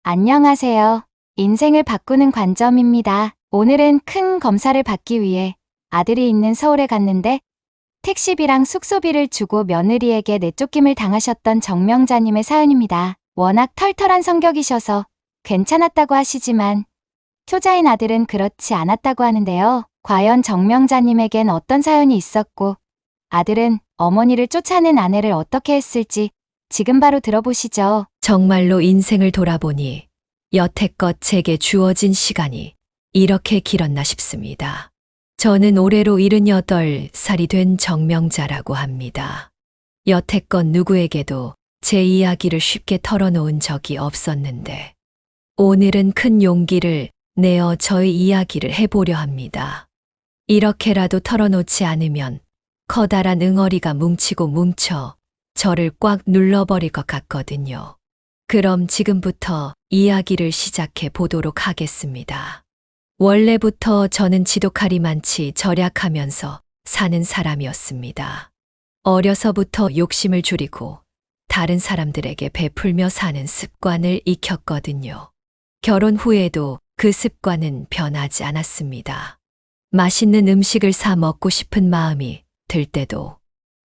안녕하세요. 인생을 바꾸는 관점입니다. 오늘은 큰 검사를 받기 위해 아들이 있는 서울에 갔는데 택시비랑 숙소비를 주고 며느리에게 내쫓김을 당하셨던 정명자님의 사연입니다. 워낙 털털한 성격이셔서 괜찮았다고 하시지만 효자인 아들은 그렇지 않았다고 하는데요. 과연 정명자님에겐 어떤 사연이 있었고 아들은 어머니를 쫓아낸 아내를 어떻게 했을지 지금 바로 들어보시죠. 정말로 인생을 돌아보니 여태껏 제게 주어진 시간이 이렇게 길었나 싶습니다. 저는 올해로 78살이 된 정명자라고 합니다. 여태껏 누구에게도 제 이야기를 쉽게 털어놓은 적이 없었는데 오늘은 큰 용기를 내어 저의 이야기를 해보려 합니다. 이렇게라도 털어놓지 않으면 커다란 응어리가 뭉치고 뭉쳐 저를 꽉 눌러버릴 것 같거든요. 그럼 지금부터 이야기를 시작해 보도록 하겠습니다. 원래부터 저는 지독하리 많지 절약하면서 사는 사람이었습니다. 어려서부터 욕심을 줄이고 다른 사람들에게 베풀며 사는 습관을 익혔거든요. 결혼 후에도 그 습관은 변하지 않았습니다. 맛있는 음식을 사 먹고 싶은 마음이 들 때도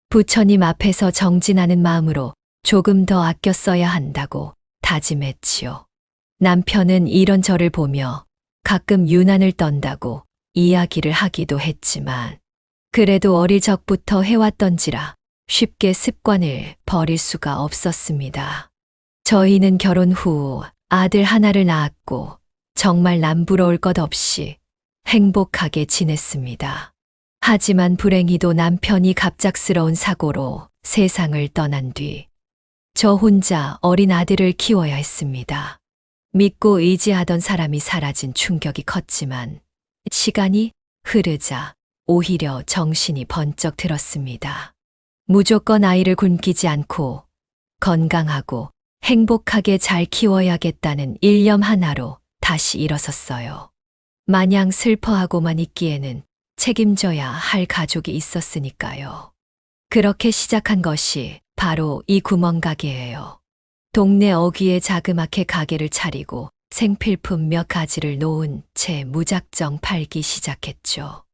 부처님 앞에서 정진하는 마음으로 조금 더 아껴 써야 한다고 다짐했지요. 남편은 이런 저를 보며 가끔 유난을 떤다고 이야기를 하기도 했지만 그래도 어릴 적부터 해왔던지라 쉽게 습관을 버릴 수가 없었습니다. 저희는 결혼 후 아들 하나를 낳았고 정말 남부러울 것 없이 행복하게 지냈습니다. 하지만 불행히도 남편이 갑작스러운 사고로 세상을 떠난 뒤 저 혼자 어린 아들을 키워야 했습니다. 믿고 의지하던 사람이 사라진 충격이 컸지만 시간이 흐르자 오히려 정신이 번쩍 들었습니다. 무조건 아이를 굶기지 않고 건강하고 행복하게 잘 키워야겠다는 일념 하나로 다시 일어섰어요. 마냥 슬퍼하고만 있기에는 책임져야 할 가족이 있었으니까요. 그렇게 시작한 것이 바로 이 구멍가게예요. 동네 어귀에 자그맣게 가게를 차리고 생필품 몇 가지를 놓은 채 무작정 팔기 시작했죠.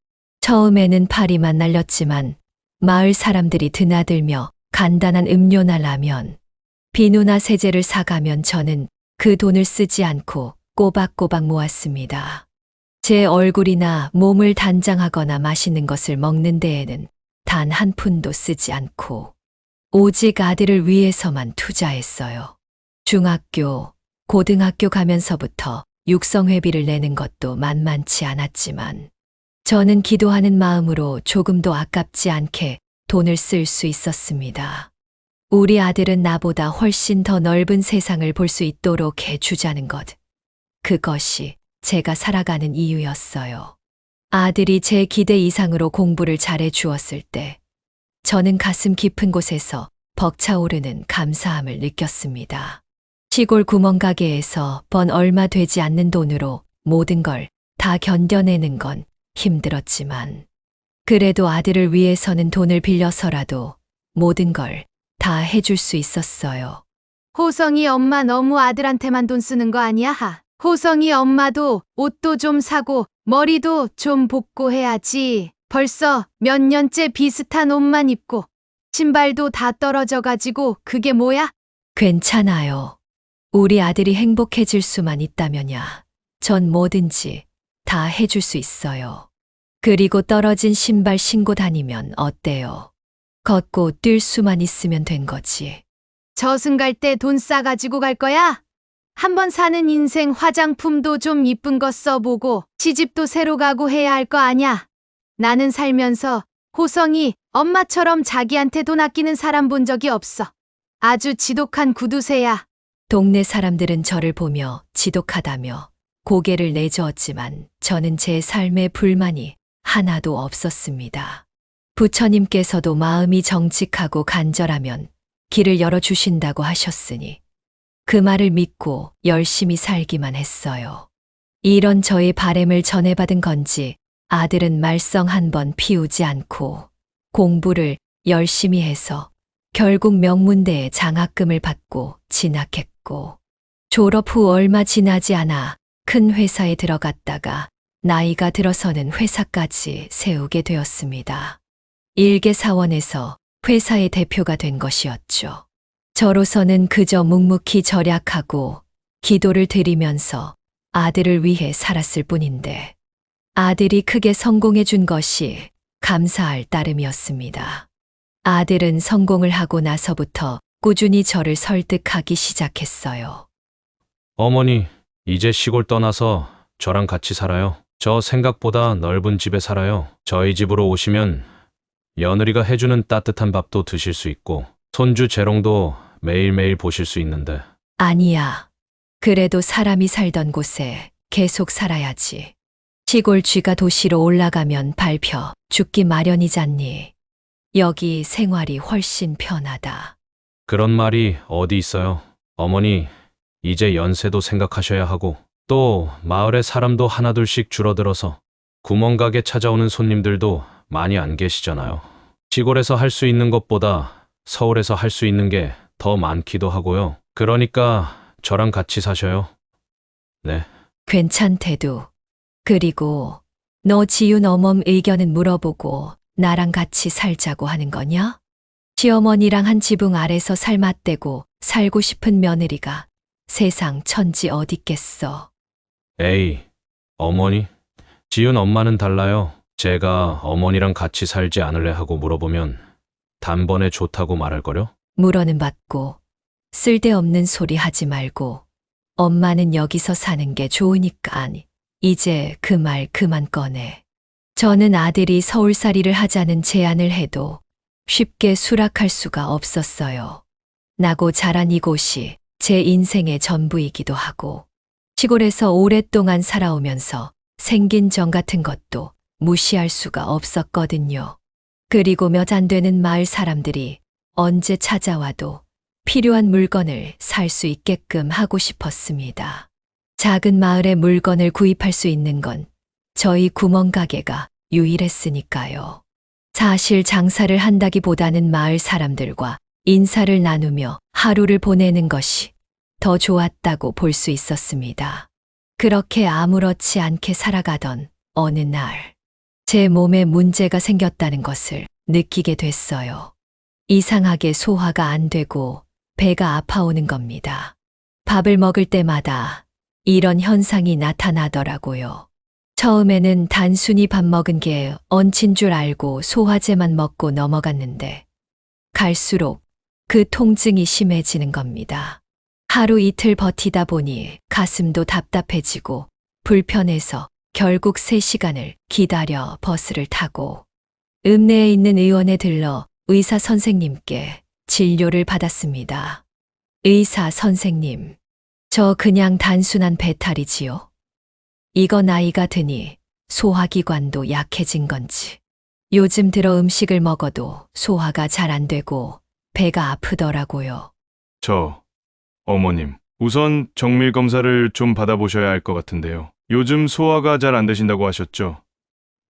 처음에는 파리만 날렸지만 마을 사람들이 드나들며 간단한 음료나 라면, 비누나 세제를 사가면 저는 그 돈을 쓰지 않고 꼬박꼬박 모았습니다. 제 얼굴이나 몸을 단장하거나 맛있는 것을 먹는 데에는 단 한 푼도 쓰지 않고 오직 아들을 위해서만 투자했어요. 중학교, 고등학교 가면서부터 육성회비를 내는 것도 만만치 않았지만 저는 기도하는 마음으로 조금도 아깝지 않게 돈을 쓸 수 있었습니다. 우리 아들은 나보다 훨씬 더 넓은 세상을 볼 수 있도록 해주자는 것. 그것이 제가 살아가는 이유였어요. 아들이 제 기대 이상으로 공부를 잘해 주었을 때 저는 가슴 깊은 곳에서 벅차오르는 감사함을 느꼈습니다. 시골 구멍가게에서 번 얼마 되지 않는 돈으로 모든 걸 다 견뎌내는 건 힘들었지만 그래도 아들을 위해서는 돈을 빌려서라도 모든 걸 다 해줄 수 있었어요. 호성이 엄마 너무 아들한테만 돈 쓰는 거 아니야? 호성이 엄마도 옷도 좀 사고 머리도 좀 볶고 해야지. 벌써 몇 년째 비슷한 옷만 입고 신발도 다 떨어져가지고 그게 뭐야? 괜찮아요. 우리 아들이 행복해질 수만 있다면야 전 뭐든지 다 해줄 수 있어요. 그리고 떨어진 신발 신고 다니면 어때요? 걷고 뛸 수만 있으면 된 거지. 저승 갈 때 돈 싸가지고 갈 거야? 한번 사는 인생 화장품도 좀 이쁜 거 써보고 시집도 새로 가고 해야 할 거 아냐? 나는 살면서 호성이 엄마처럼 자기한테 돈 아끼는 사람 본 적이 없어. 아주 지독한 구두쇠야. 동네 사람들은 저를 보며 지독하다며 고개를 내저었지만 저는 제 삶에 불만이 하나도 없었습니다. 부처님께서도 마음이 정직하고 간절하면 길을 열어주신다고 하셨으니 그 말을 믿고 열심히 살기만 했어요. 이런 저의 바램을 전해받은 건지 아들은 말썽 한 번 피우지 않고 공부를 열심히 해서 결국 명문대에 장학금을 받고 진학했고 졸업 후 얼마 지나지 않아 큰 회사에 들어갔다가 나이가 들어서는 회사까지 세우게 되었습니다. 일개 사원에서 회사의 대표가 된 것이었죠. 저로서는 그저 묵묵히 절약하고 기도를 드리면서 아들을 위해 살았을 뿐인데 아들이 크게 성공해 준 것이 감사할 따름이었습니다. 아들은 성공을 하고 나서부터 꾸준히 저를 설득하기 시작했어요. 어머니, 이제 시골 떠나서 저랑 같이 살아요. 저 생각보다 넓은 집에 살아요. 저희 집으로 오시면 며느리가 해주는 따뜻한 밥도 드실 수 있고 손주 재롱도 매일매일 보실 수 있는데. 아니야. 그래도 사람이 살던 곳에 계속 살아야지. 시골 쥐가 도시로 올라가면 밟혀 죽기 마련이잖니. 여기 생활이 훨씬 편하다. 그런 말이 어디 있어요. 어머니, 이제 연세도 생각하셔야 하고 또 마을의 사람도 하나둘씩 줄어들어서 구멍가게 찾아오는 손님들도 많이 안 계시잖아요. 시골에서 할 수 있는 것보다 서울에서 할 수 있는 게 더 많기도 하고요. 그러니까 저랑 같이 사셔요. 네. 괜찮대도. 그리고 너 지윤 어멈 의견은 물어보고 나랑 같이 살자고 하는 거냐? 시어머니랑 한 지붕 아래서 살맛대고 살고 싶은 며느리가 세상 천지 어딨겠어. 에이, 어머니. 지윤 엄마는 달라요. 제가 어머니랑 같이 살지 않을래 하고 물어보면 단번에 좋다고 말할 거려? 물어는 받고 쓸데없는 소리 하지 말고 엄마는 여기서 사는 게 좋으니까 이제 그 말 그만 꺼내. 저는 아들이 서울살이를 하자는 제안을 해도 쉽게 수락할 수가 없었어요. 나고 자란 이곳이 제 인생의 전부이기도 하고 시골에서 오랫동안 살아오면서 생긴 정 같은 것도 무시할 수가 없었거든요. 그리고 몇 안 되는 마을 사람들이 언제 찾아와도 필요한 물건을 살 수 있게끔 하고 싶었습니다. 작은 마을에 물건을 구입할 수 있는 건 저희 구멍가게가 유일했으니까요. 사실 장사를 한다기보다는 마을 사람들과 인사를 나누며 하루를 보내는 것이 더 좋았다고 볼 수 있었습니다. 그렇게 아무렇지 않게 살아가던 어느 날, 제 몸에 문제가 생겼다는 것을 느끼게 됐어요. 이상하게 소화가 안 되고 배가 아파오는 겁니다. 밥을 먹을 때마다 이런 현상이 나타나더라고요. 처음에는 단순히 밥 먹은 게 얹힌 줄 알고 소화제만 먹고 넘어갔는데 갈수록 그 통증이 심해지는 겁니다. 하루 이틀 버티다 보니 가슴도 답답해지고 불편해서 결국 3시간을 기다려 버스를 타고 읍내에 있는 의원에 들러 의사 선생님께 진료를 받았습니다. 의사 선생님, 저 그냥 단순한 배탈이지요. 이거 나이가 드니 소화기관도 약해진 건지 요즘 들어 음식을 먹어도 소화가 잘 안 되고 배가 아프더라고요. 어머님, 우선 정밀 검사를 좀 받아보셔야 할 것 같은데요. 요즘 소화가 잘 안 되신다고 하셨죠?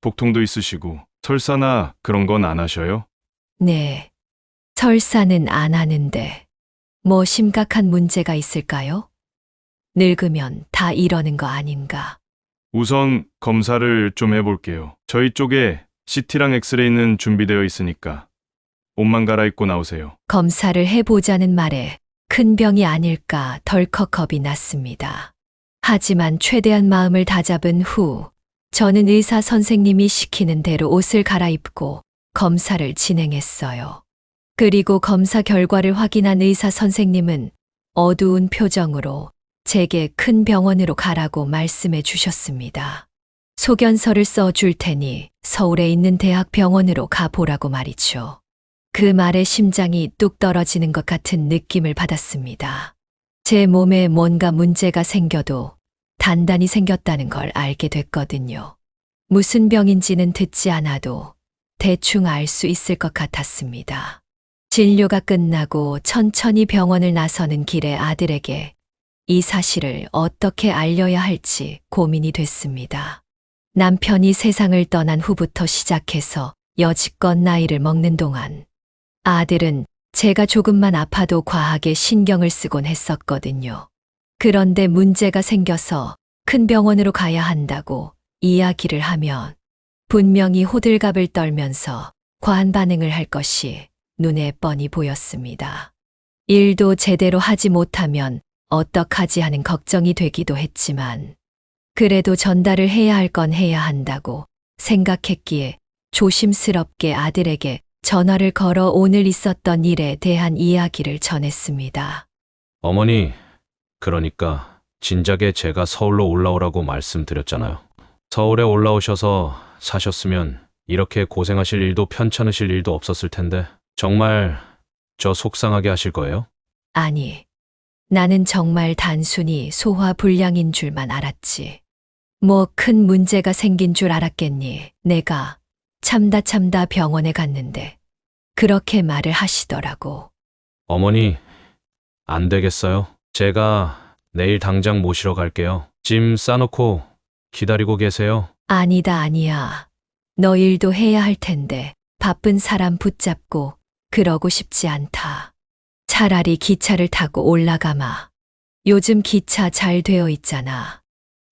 복통도 있으시고 설사나 그런 건 안 하셔요? 네, 설사는 안 하는데 뭐 심각한 문제가 있을까요? 늙으면 다 이러는 거 아닌가? 우선 검사를 좀 해볼게요. 저희 쪽에 CT랑 엑스레이는 준비되어 있으니까 옷만 갈아입고 나오세요. 검사를 해보자는 말에 큰 병이 아닐까 덜컥 겁이 났습니다. 하지만 최대한 마음을 다잡은 후 저는 의사 선생님이 시키는 대로 옷을 갈아입고 검사를 진행했어요. 그리고 검사 결과를 확인한 의사 선생님은 어두운 표정으로 제게 큰 병원으로 가라고 말씀해 주셨습니다. 소견서를 써줄 테니 서울에 있는 대학병원으로 가보라고 말이죠. 그 말에 심장이 뚝 떨어지는 것 같은 느낌을 받았습니다. 제 몸에 뭔가 문제가 생겨도 단단히 생겼다는 걸 알게 됐거든요. 무슨 병인지는 듣지 않아도 대충 알 수 있을 것 같았습니다. 진료가 끝나고 천천히 병원을 나서는 길에 아들에게 이 사실을 어떻게 알려야 할지 고민이 됐습니다. 남편이 세상을 떠난 후부터 시작해서 여지껏 나이를 먹는 동안 아들은 제가 조금만 아파도 과하게 신경을 쓰곤 했었거든요. 그런데 문제가 생겨서 큰 병원으로 가야 한다고 이야기를 하면 분명히 호들갑을 떨면서 과한 반응을 할 것이 눈에 뻔히 보였습니다. 일도 제대로 하지 못하면 어떡하지 하는 걱정이 되기도 했지만 그래도 전달을 해야 할 건 해야 한다고 생각했기에 조심스럽게 아들에게 전화를 걸어 오늘 있었던 일에 대한 이야기를 전했습니다. 어머니, 그러니까 진작에 제가 서울로 올라오라고 말씀드렸잖아요. 서울에 올라오셔서 사셨으면 이렇게 고생하실 일도 편찮으실 일도 없었을 텐데 정말 저 속상하게 하실 거예요? 아니, 나는 정말 단순히 소화불량인 줄만 알았지. 뭐 큰 문제가 생긴 줄 알았겠니? 내가 참다 병원에 갔는데 그렇게 말을 하시더라고. 어머니, 안 되겠어요. 제가 내일 당장 모시러 갈게요. 짐 싸놓고 기다리고 계세요. 아니야. 너 일도 해야 할 텐데 바쁜 사람 붙잡고 그러고 싶지 않다. 차라리 기차를 타고 올라가마. 요즘 기차 잘 되어 있잖아.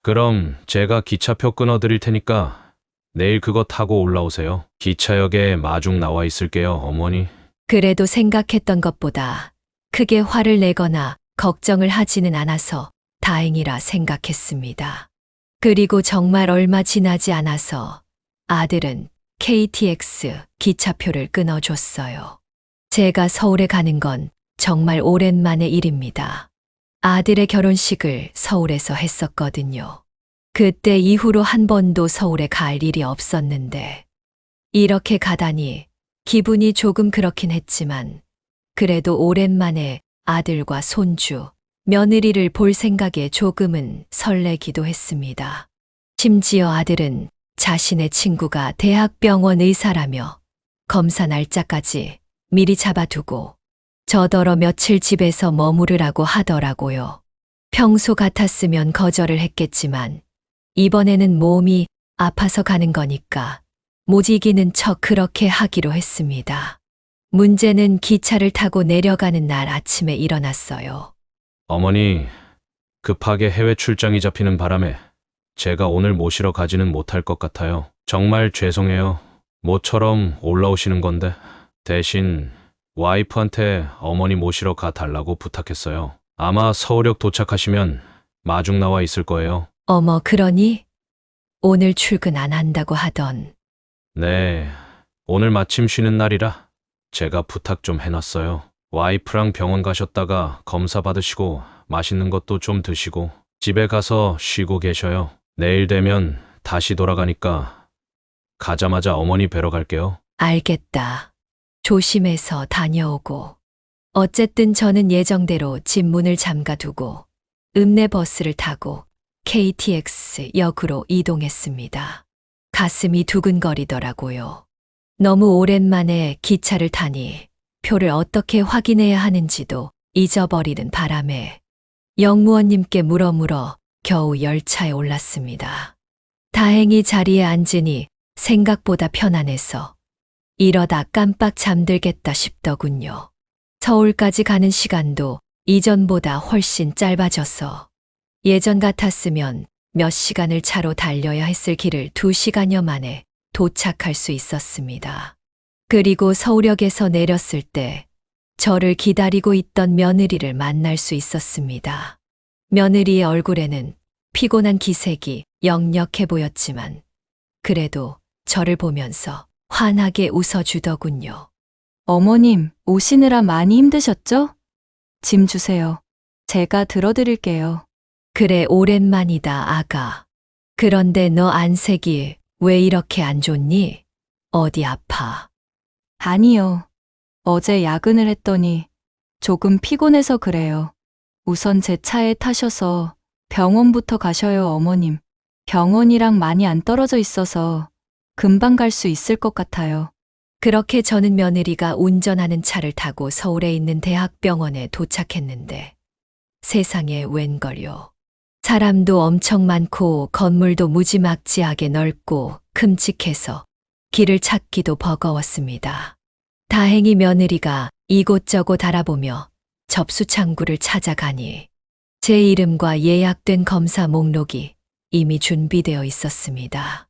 그럼 제가 기차표 끊어드릴 테니까 내일 그거 타고 올라오세요. 기차역에 마중 나와 있을게요, 어머니. 그래도 생각했던 것보다 크게 화를 내거나 걱정을 하지는 않아서 다행이라 생각했습니다. 그리고 정말 얼마 지나지 않아서 아들은 KTX 기차표를 끊어줬어요. 제가 서울에 가는 건 정말 오랜만의 일입니다. 아들의 결혼식을 서울에서 했었거든요. 그때 이후로 한 번도 서울에 갈 일이 없었는데 이렇게 가다니 기분이 조금 그렇긴 했지만 그래도 오랜만에 아들과 손주, 며느리를 볼 생각에 조금은 설레기도 했습니다. 심지어 아들은 자신의 친구가 대학병원 의사라며 검사 날짜까지 미리 잡아두고 저더러 며칠 집에서 머무르라고 하더라고요. 평소 같았으면 거절을 했겠지만 이번에는 몸이 아파서 가는 거니까 못 이기는 척 그렇게 하기로 했습니다. 문제는 기차를 타고 내려가는 날 아침에 일어났어요. 어머니, 급하게 해외 출장이 잡히는 바람에 제가 오늘 모시러 가지는 못할 것 같아요. 정말 죄송해요. 모처럼 올라오시는 건데 대신 와이프한테 어머니 모시러 가 달라고 부탁했어요. 아마 서울역 도착하시면 마중 나와 있을 거예요. 어머, 그러니? 오늘 출근 안 한다고 하던. 네, 오늘 마침 쉬는 날이라 제가 부탁 좀 해놨어요. 와이프랑 병원 가셨다가 검사 받으시고 맛있는 것도 좀 드시고 집에 가서 쉬고 계셔요. 내일 되면 다시 돌아가니까 가자마자 어머니 뵈러 갈게요. 알겠다. 조심해서 다녀오고. 어쨌든 저는 예정대로 집 문을 잠가두고 읍내버스를 타고 KTX 역으로 이동했습니다. 가슴이 두근거리더라고요. 너무 오랜만에 기차를 타니 표를 어떻게 확인해야 하는지도 잊어버리는 바람에 영무원님께 물어 겨우 열차에 올랐습니다. 다행히 자리에 앉으니 생각보다 편안해서 이러다 깜빡 잠들겠다 싶더군요. 서울까지 가는 시간도 이전보다 훨씬 짧아져서 예전 같았으면 몇 시간을 차로 달려야 했을 길을 2시간여 만에 도착할 수 있었습니다. 그리고 서울역에서 내렸을 때 저를 기다리고 있던 며느리를 만날 수 있었습니다. 며느리의 얼굴에는 피곤한 기색이 역력해 보였지만 그래도 저를 보면서 환하게 웃어주더군요. 어머님, 오시느라 많이 힘드셨죠? 짐 주세요. 제가 들어드릴게요. 그래, 오랜만이다, 아가. 그런데 너 안색이 왜 이렇게 안 좋니? 어디 아파? 아니요. 어제 야근을 했더니 조금 피곤해서 그래요. 우선 제 차에 타셔서 병원부터 가셔요, 어머님. 병원이랑 많이 안 떨어져 있어서 금방 갈 수 있을 것 같아요. 그렇게 저는 며느리가 운전하는 차를 타고 서울에 있는 대학병원에 도착했는데 세상에 웬걸요. 사람도 엄청 많고 건물도 무지막지하게 넓고 큼직해서 길을 찾기도 버거웠습니다. 다행히 며느리가 이곳저곳 알아보며 접수 창구를 찾아가니 제 이름과 예약된 검사 목록이 이미 준비되어 있었습니다.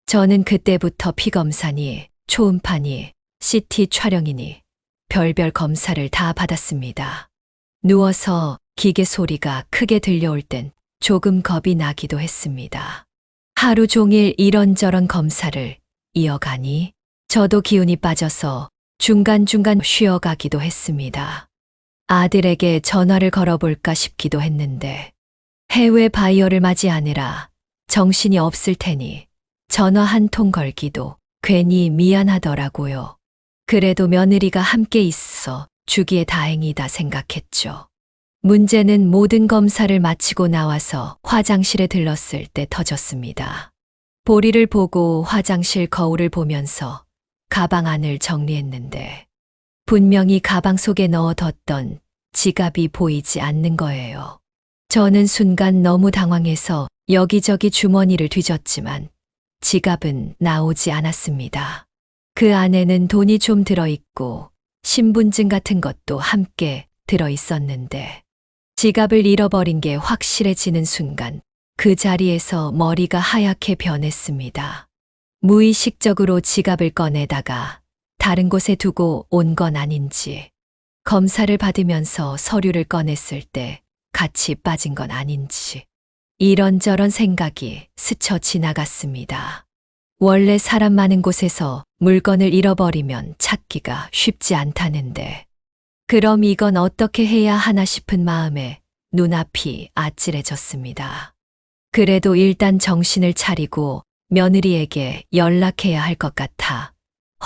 저는 그때부터 피검사니, 초음파니, CT 촬영이니 별별 검사를 다 받았습니다. 누워서 기계 소리가 크게 들려올 땐 조금 겁이 나기도 했습니다. 하루 종일 이런저런 검사를 이어가니 저도 기운이 빠져서 중간중간 쉬어가기도 했습니다. 아들에게 전화를 걸어볼까 싶기도 했는데 해외 바이어를 맞이하느라 정신이 없을 테니 전화 한 통 걸기도 괜히 미안하더라고요. 그래도 며느리가 함께 있어 주기에 다행이다 생각했죠. 문제는 모든 검사를 마치고 나와서 화장실에 들렀을 때 터졌습니다. 보리를 보고 화장실 거울을 보면서 가방 안을 정리했는데 분명히 가방 속에 넣어뒀던 지갑이 보이지 않는 거예요. 저는 순간 너무 당황해서 여기저기 주머니를 뒤졌지만 지갑은 나오지 않았습니다. 그 안에는 돈이 좀 들어있고 신분증 같은 것도 함께 들어있었는데 지갑을 잃어버린 게 확실해지는 순간 그 자리에서 머리가 하얗게 변했습니다. 무의식적으로 지갑을 꺼내다가 다른 곳에 두고 온 건 아닌지, 검사를 받으면서 서류를 꺼냈을 때 같이 빠진 건 아닌지, 이런저런 생각이 스쳐 지나갔습니다. 원래 사람 많은 곳에서 물건을 잃어버리면 찾기가 쉽지 않다는데, 그럼 이건 어떻게 해야 하나 싶은 마음에 눈앞이 아찔해졌습니다. 그래도 일단 정신을 차리고 며느리에게 연락해야 할 것 같아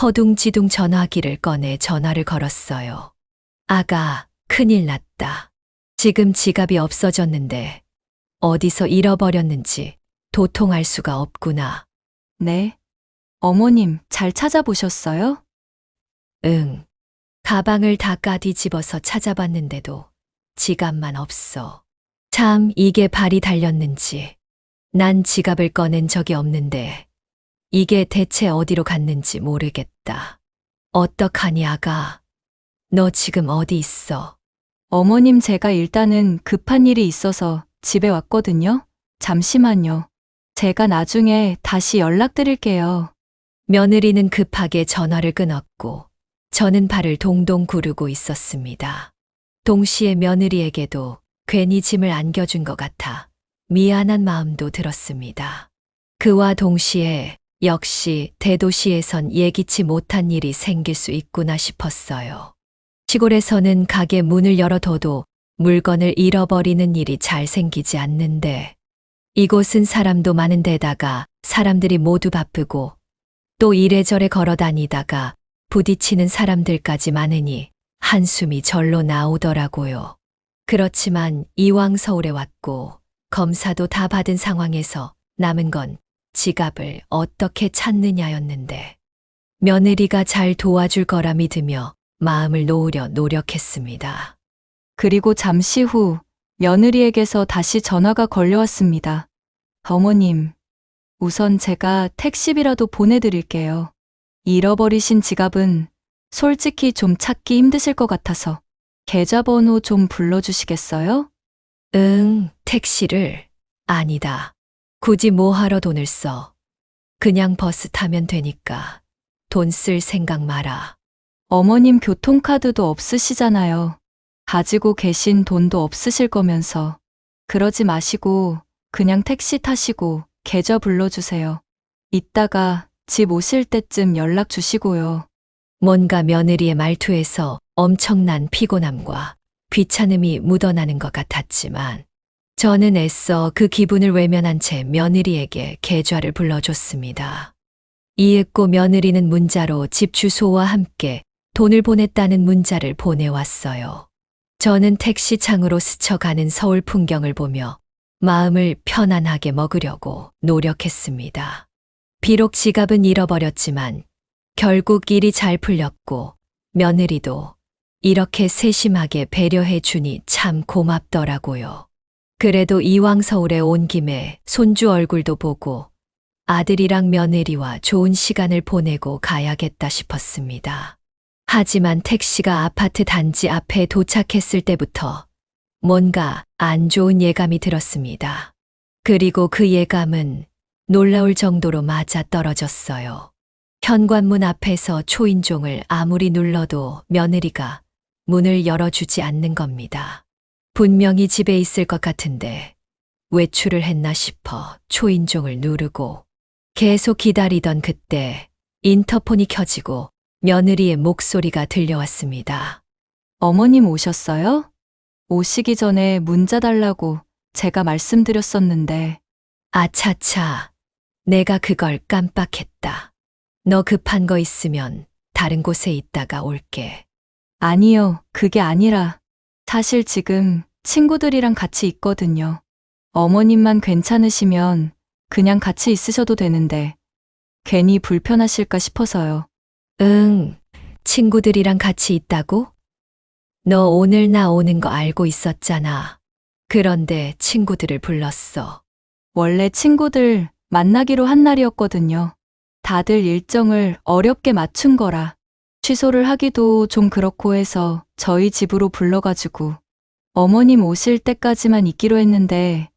허둥지둥 전화기를 꺼내 전화를 걸었어요. 아가, 큰일 났다. 지금 지갑이 없어졌는데 어디서 잃어버렸는지 도통할 수가 없구나. 네. 어머님, 잘 찾아보셨어요? 응. 가방을 다 까뒤집어서 찾아봤는데도 지갑만 없어. 참, 이게 발이 달렸는지. 난 지갑을 꺼낸 적이 없는데 이게 대체 어디로 갔는지 모르겠다. 어떡하니 아가? 너 지금 어디 있어? 어머님, 제가 일단은 급한 일이 있어서 집에 왔거든요. 잠시만요. 제가 나중에 다시 연락드릴게요. 며느리는 급하게 전화를 끊었고 저는 발을 동동 구르고 있었습니다. 동시에 며느리에게도 괜히 짐을 안겨준 것 같아 미안한 마음도 들었습니다. 그와 동시에 역시 대도시에선 예기치 못한 일이 생길 수 있구나 싶었어요. 시골에서는 가게 문을 열어둬도 물건을 잃어버리는 일이 잘 생기지 않는데 이곳은 사람도 많은 데다가 사람들이 모두 바쁘고 또 이래저래 걸어 다니다가 부딪히는 사람들까지 많으니 한숨이 절로 나오더라고요. 그렇지만 이왕 서울에 왔고 검사도 다 받은 상황에서 남은 건 지갑을 어떻게 찾느냐였는데 며느리가 잘 도와줄 거라 믿으며 마음을 놓으려 노력했습니다. 그리고 잠시 후 며느리에게서 다시 전화가 걸려왔습니다. 어머님, 우선 제가 택시비라도 보내드릴게요. 잃어버리신 지갑은 솔직히 좀 찾기 힘드실 것 같아서 계좌번호 좀 불러주시겠어요? 응, 택시를? 아니다. 굳이 뭐하러 돈을 써. 그냥 버스 타면 되니까 돈 쓸 생각 마라. 어머님 교통카드도 없으시잖아요. 가지고 계신 돈도 없으실 거면서. 그러지 마시고 그냥 택시 타시고 계좌 불러주세요. 이따가 집 오실 때쯤 연락 주시고요. 뭔가 며느리의 말투에서 엄청난 피곤함과 귀찮음이 묻어나는 것 같았지만 저는 애써 그 기분을 외면한 채 며느리에게 계좌를 불러줬습니다. 이윽고 며느리는 문자로 집 주소와 함께 돈을 보냈다는 문자를 보내왔어요. 저는 택시 창으로 스쳐가는 서울 풍경을 보며 마음을 편안하게 먹으려고 노력했습니다. 비록 지갑은 잃어버렸지만 결국 일이 잘 풀렸고 며느리도 이렇게 세심하게 배려해 주니 참 고맙더라고요. 그래도 이왕 서울에 온 김에 손주 얼굴도 보고 아들이랑 며느리와 좋은 시간을 보내고 가야겠다 싶었습니다. 하지만 택시가 아파트 단지 앞에 도착했을 때부터 뭔가 안 좋은 예감이 들었습니다. 그리고 그 예감은 놀라울 정도로 맞아 떨어졌어요. 현관문 앞에서 초인종을 아무리 눌러도 며느리가 문을 열어주지 않는 겁니다. 분명히 집에 있을 것 같은데 외출을 했나 싶어 초인종을 누르고 계속 기다리던 그때 인터폰이 켜지고 며느리의 목소리가 들려왔습니다. 어머님 오셨어요? 오시기 전에 문자 달라고 제가 말씀드렸었는데, 아차차, 내가 그걸 깜빡했다. 너 급한 거 있으면 다른 곳에 있다가 올게. 아니요, 그게 아니라, 사실 지금 친구들이랑 같이 있거든요. 어머님만 괜찮으시면 그냥 같이 있으셔도 되는데, 괜히 불편하실까 싶어서요. 응, 친구들이랑 같이 있다고? 너 오늘 나 오는 거 알고 있었잖아. 그런데 친구들을 불렀어. 원래 친구들 만나기로 한 날이었거든요. 다들 일정을 어렵게 맞춘 거라 취소를 하기도 좀 그렇고 해서 저희 집으로 불러가지고 어머님 오실 때까지만 있기로 했는데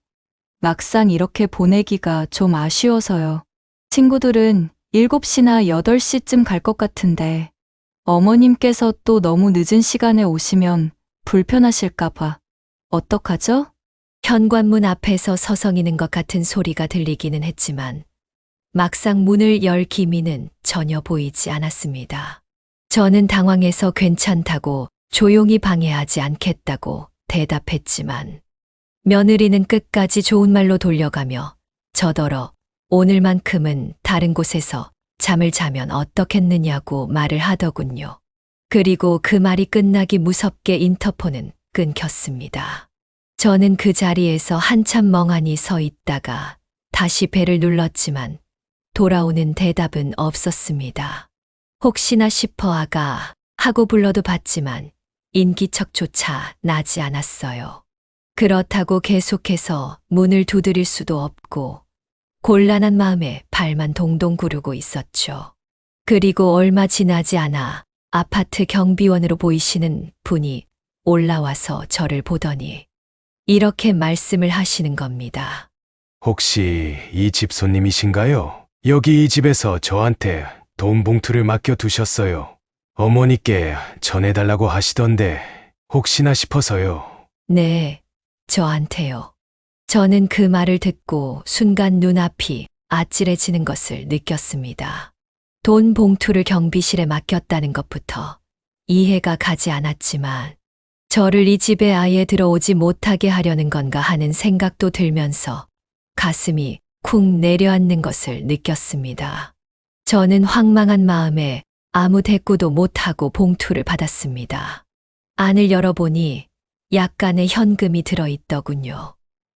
막상 이렇게 보내기가 좀 아쉬워서요. 친구들은 7시나 8시쯤 갈 것 같은데 어머님께서 또 너무 늦은 시간에 오시면 불편하실까봐 어떡하죠? 현관문 앞에서 서성이는 것 같은 소리가 들리기는 했지만 막상 문을 열 기미는 전혀 보이지 않았습니다. 저는 당황해서 괜찮다고 조용히 방해하지 않겠다고 대답했지만 며느리는 끝까지 좋은 말로 돌려가며 저더러 오늘만큼은 다른 곳에서 잠을 자면 어떻겠느냐고 말을 하더군요. 그리고 그 말이 끝나기 무섭게 인터폰은 끊겼습니다. 저는 그 자리에서 한참 멍하니 서 있다가 다시 벨을 눌렀지만 돌아오는 대답은 없었습니다. 혹시나 싶어 아가 하고 불러도 받지만 인기척조차 나지 않았어요. 그렇다고 계속해서 문을 두드릴 수도 없고 곤란한 마음에 발만 동동 구르고 있었죠. 그리고 얼마 지나지 않아 아파트 경비원으로 보이시는 분이 올라와서 저를 보더니 이렇게 말씀을 하시는 겁니다. 혹시 이 집 손님이신가요? 여기 이 집에서 저한테 돈 봉투를 맡겨두셨어요. 어머니께 전해달라고 하시던데 혹시나 싶어서요. 네, 저한테요. 저는 그 말을 듣고 순간 눈앞이 아찔해지는 것을 느꼈습니다. 돈 봉투를 경비실에 맡겼다는 것부터 이해가 가지 않았지만 저를 이 집에 아예 들어오지 못하게 하려는 건가 하는 생각도 들면서 가슴이 쿵 내려앉는 것을 느꼈습니다. 저는 황망한 마음에 아무 대꾸도 못하고 봉투를 받았습니다. 안을 열어보니 약간의 현금이 들어있더군요.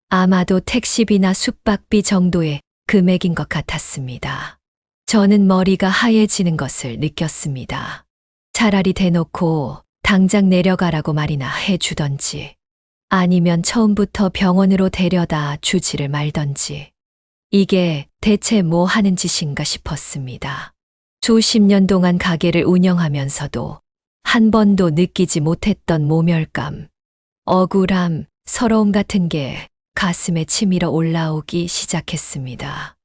아마도 택시비나 숙박비 정도의 금액인 것 같았습니다. 저는 머리가 하얘지는 것을 느꼈습니다. 차라리 대놓고 당장 내려가라고 말이나 해주던지 아니면 처음부터 병원으로 데려다 주지를 말던지 이게 대체 뭐 하는 짓인가 싶었습니다. 수십 년 동안 가게를 운영하면서도 한 번도 느끼지 못했던 모멸감, 억울함, 서러움 같은 게 가슴에 치밀어 올라오기 시작했습니다.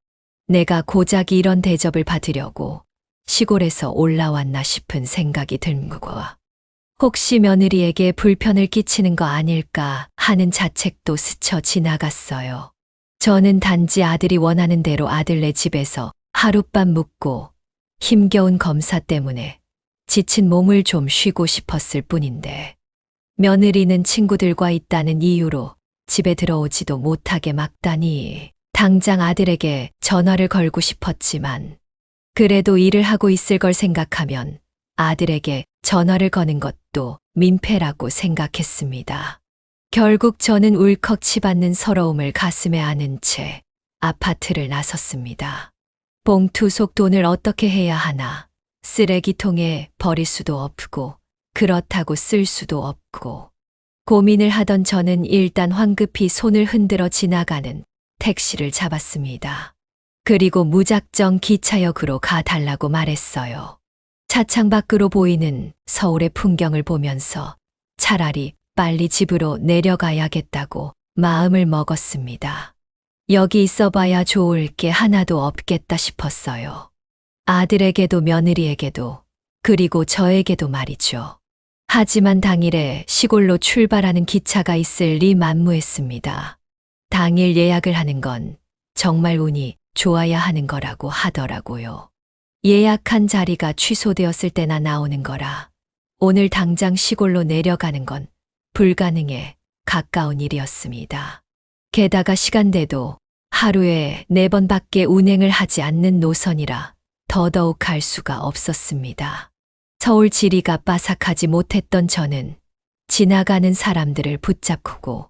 내가 고작 이런 대접을 받으려고 시골에서 올라왔나 싶은 생각이 들고 혹시 며느리에게 불편을 끼치는 거 아닐까 하는 자책도 스쳐 지나갔어요. 저는 단지 아들이 원하는 대로 아들네 집에서 하룻밤 묵고 힘겨운 검사 때문에 지친 몸을 좀 쉬고 싶었을 뿐인데 며느리는 친구들과 있다는 이유로 집에 들어오지도 못하게 막다니 당장 아들에게 전화를 걸고 싶었지만 그래도 일을 하고 있을 걸 생각하면 아들에게 전화를 거는 것도 민폐라고 생각했습니다. 결국 저는 울컥 치받는 서러움을 가슴에 안은 채 아파트를 나섰습니다. 봉투 속 돈을 어떻게 해야 하나 쓰레기통에 버릴 수도 없고 그렇다고 쓸 수도 없고 고민을 하던 저는 일단 황급히 손을 흔들어 지나가는 택시를 잡았습니다. 그리고 무작정 기차역으로 가달라고 말했어요. 차창 밖으로 보이는 서울의 풍경을 보면서 차라리 빨리 집으로 내려가야겠다고 마음을 먹었습니다. 여기 있어봐야 좋을 게 하나도 없겠다 싶었어요. 아들에게도 며느리에게도 그리고 저에게도 말이죠. 하지만 당일에 시골로 출발하는 기차가 있을 리 만무했습니다. 당일 예약을 하는 건 정말 운이 좋아야 하는 거라고 하더라고요. 예약한 자리가 취소되었을 때나 나오는 거라 오늘 당장 시골로 내려가는 건 불가능에 가까운 일이었습니다. 게다가 시간대도 하루에 4번밖에 운행을 하지 않는 노선이라 더더욱 갈 수가 없었습니다. 서울 지리가 빠삭하지 못했던 저는 지나가는 사람들을 붙잡고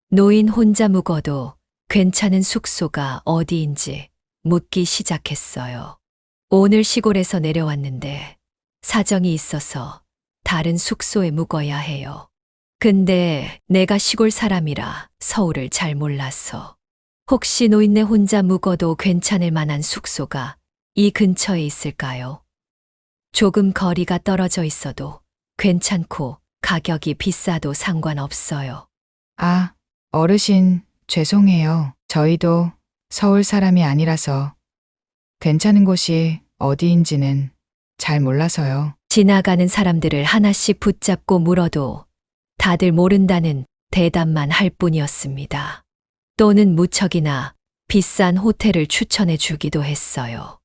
노인 혼자 묵어도 괜찮은 숙소가 어디인지 묻기 시작했어요. 오늘 시골에서 내려왔는데 사정이 있어서 다른 숙소에 묵어야 해요. 근데 내가 시골 사람이라 서울을 잘 몰라서 혹시 노인네 혼자 묵어도 괜찮을 만한 숙소가 이 근처에 있을까요? 조금 거리가 떨어져 있어도 괜찮고 가격이 비싸도 상관없어요. 아, 어르신, 죄송해요. 저희도 서울 사람이 아니라서 괜찮은 곳이 어디인지는 잘 몰라서요. 지나가는 사람들을 하나씩 붙잡고 물어도 다들 모른다는 대답만 할 뿐이었습니다. 또는 무척이나 비싼 호텔을 추천해 주기도 했어요.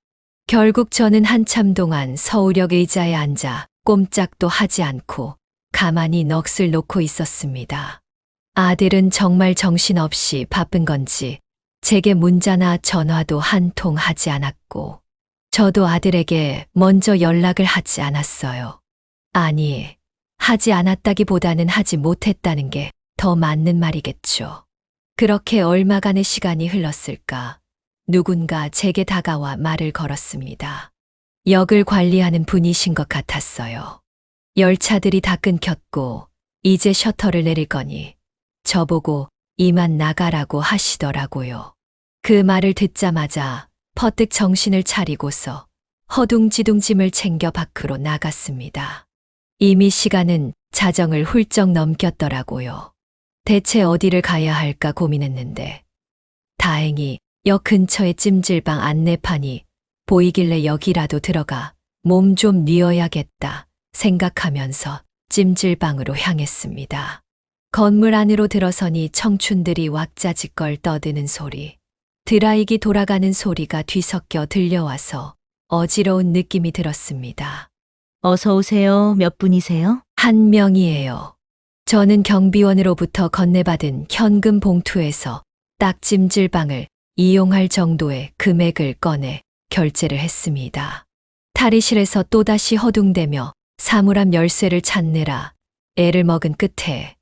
결국 저는 한참 동안 서울역 의자에 앉아 꼼짝도 하지 않고 가만히 넋을 놓고 있었습니다. 아들은 정말 정신없이 바쁜 건지 제게 문자나 전화도 한 통 하지 않았고 저도 아들에게 먼저 연락을 하지 않았어요. 아니, 하지 않았다기보다는 하지 못했다는 게 더 맞는 말이겠죠. 그렇게 얼마간의 시간이 흘렀을까? 누군가 제게 다가와 말을 걸었습니다. 역을 관리하는 분이신 것 같았어요. 열차들이 다 끊겼고 이제 셔터를 내릴 거니 저보고 이만 나가라고 하시더라고요. 그 말을 듣자마자 퍼뜩 정신을 차리고서 허둥지둥 짐을 챙겨 밖으로 나갔습니다. 이미 시간은 자정을 훌쩍 넘겼더라고요. 대체 어디를 가야 할까 고민했는데 다행히 역 근처에 찜질방 안내판이 보이길래 여기라도 들어가 몸 좀 뉘어야겠다 생각하면서 찜질방으로 향했습니다. 건물 안으로 들어서니 청춘들이 왁자지껄 떠드는 소리, 드라이기 돌아가는 소리가 뒤섞여 들려와서 어지러운 느낌이 들었습니다. 어서 오세요. 몇 분이세요? 한 명이에요. 저는 경비원으로부터 건네받은 현금 봉투에서 딱 찜질방을 이용할 정도의 금액을 꺼내 결제를 했습니다. 탈의실에서 또다시 허둥대며 사물함 열쇠를 찾느라 애를 먹은 끝에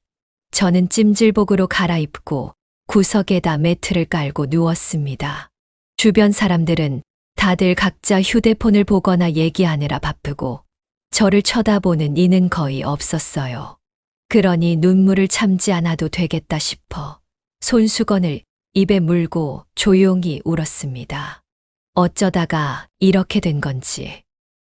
저는 찜질복으로 갈아입고 구석에다 매트를 깔고 누웠습니다. 주변 사람들은 다들 각자 휴대폰을 보거나 얘기하느라 바쁘고 저를 쳐다보는 이는 거의 없었어요. 그러니 눈물을 참지 않아도 되겠다 싶어 손수건을 입에 물고 조용히 울었습니다. 어쩌다가 이렇게 된 건지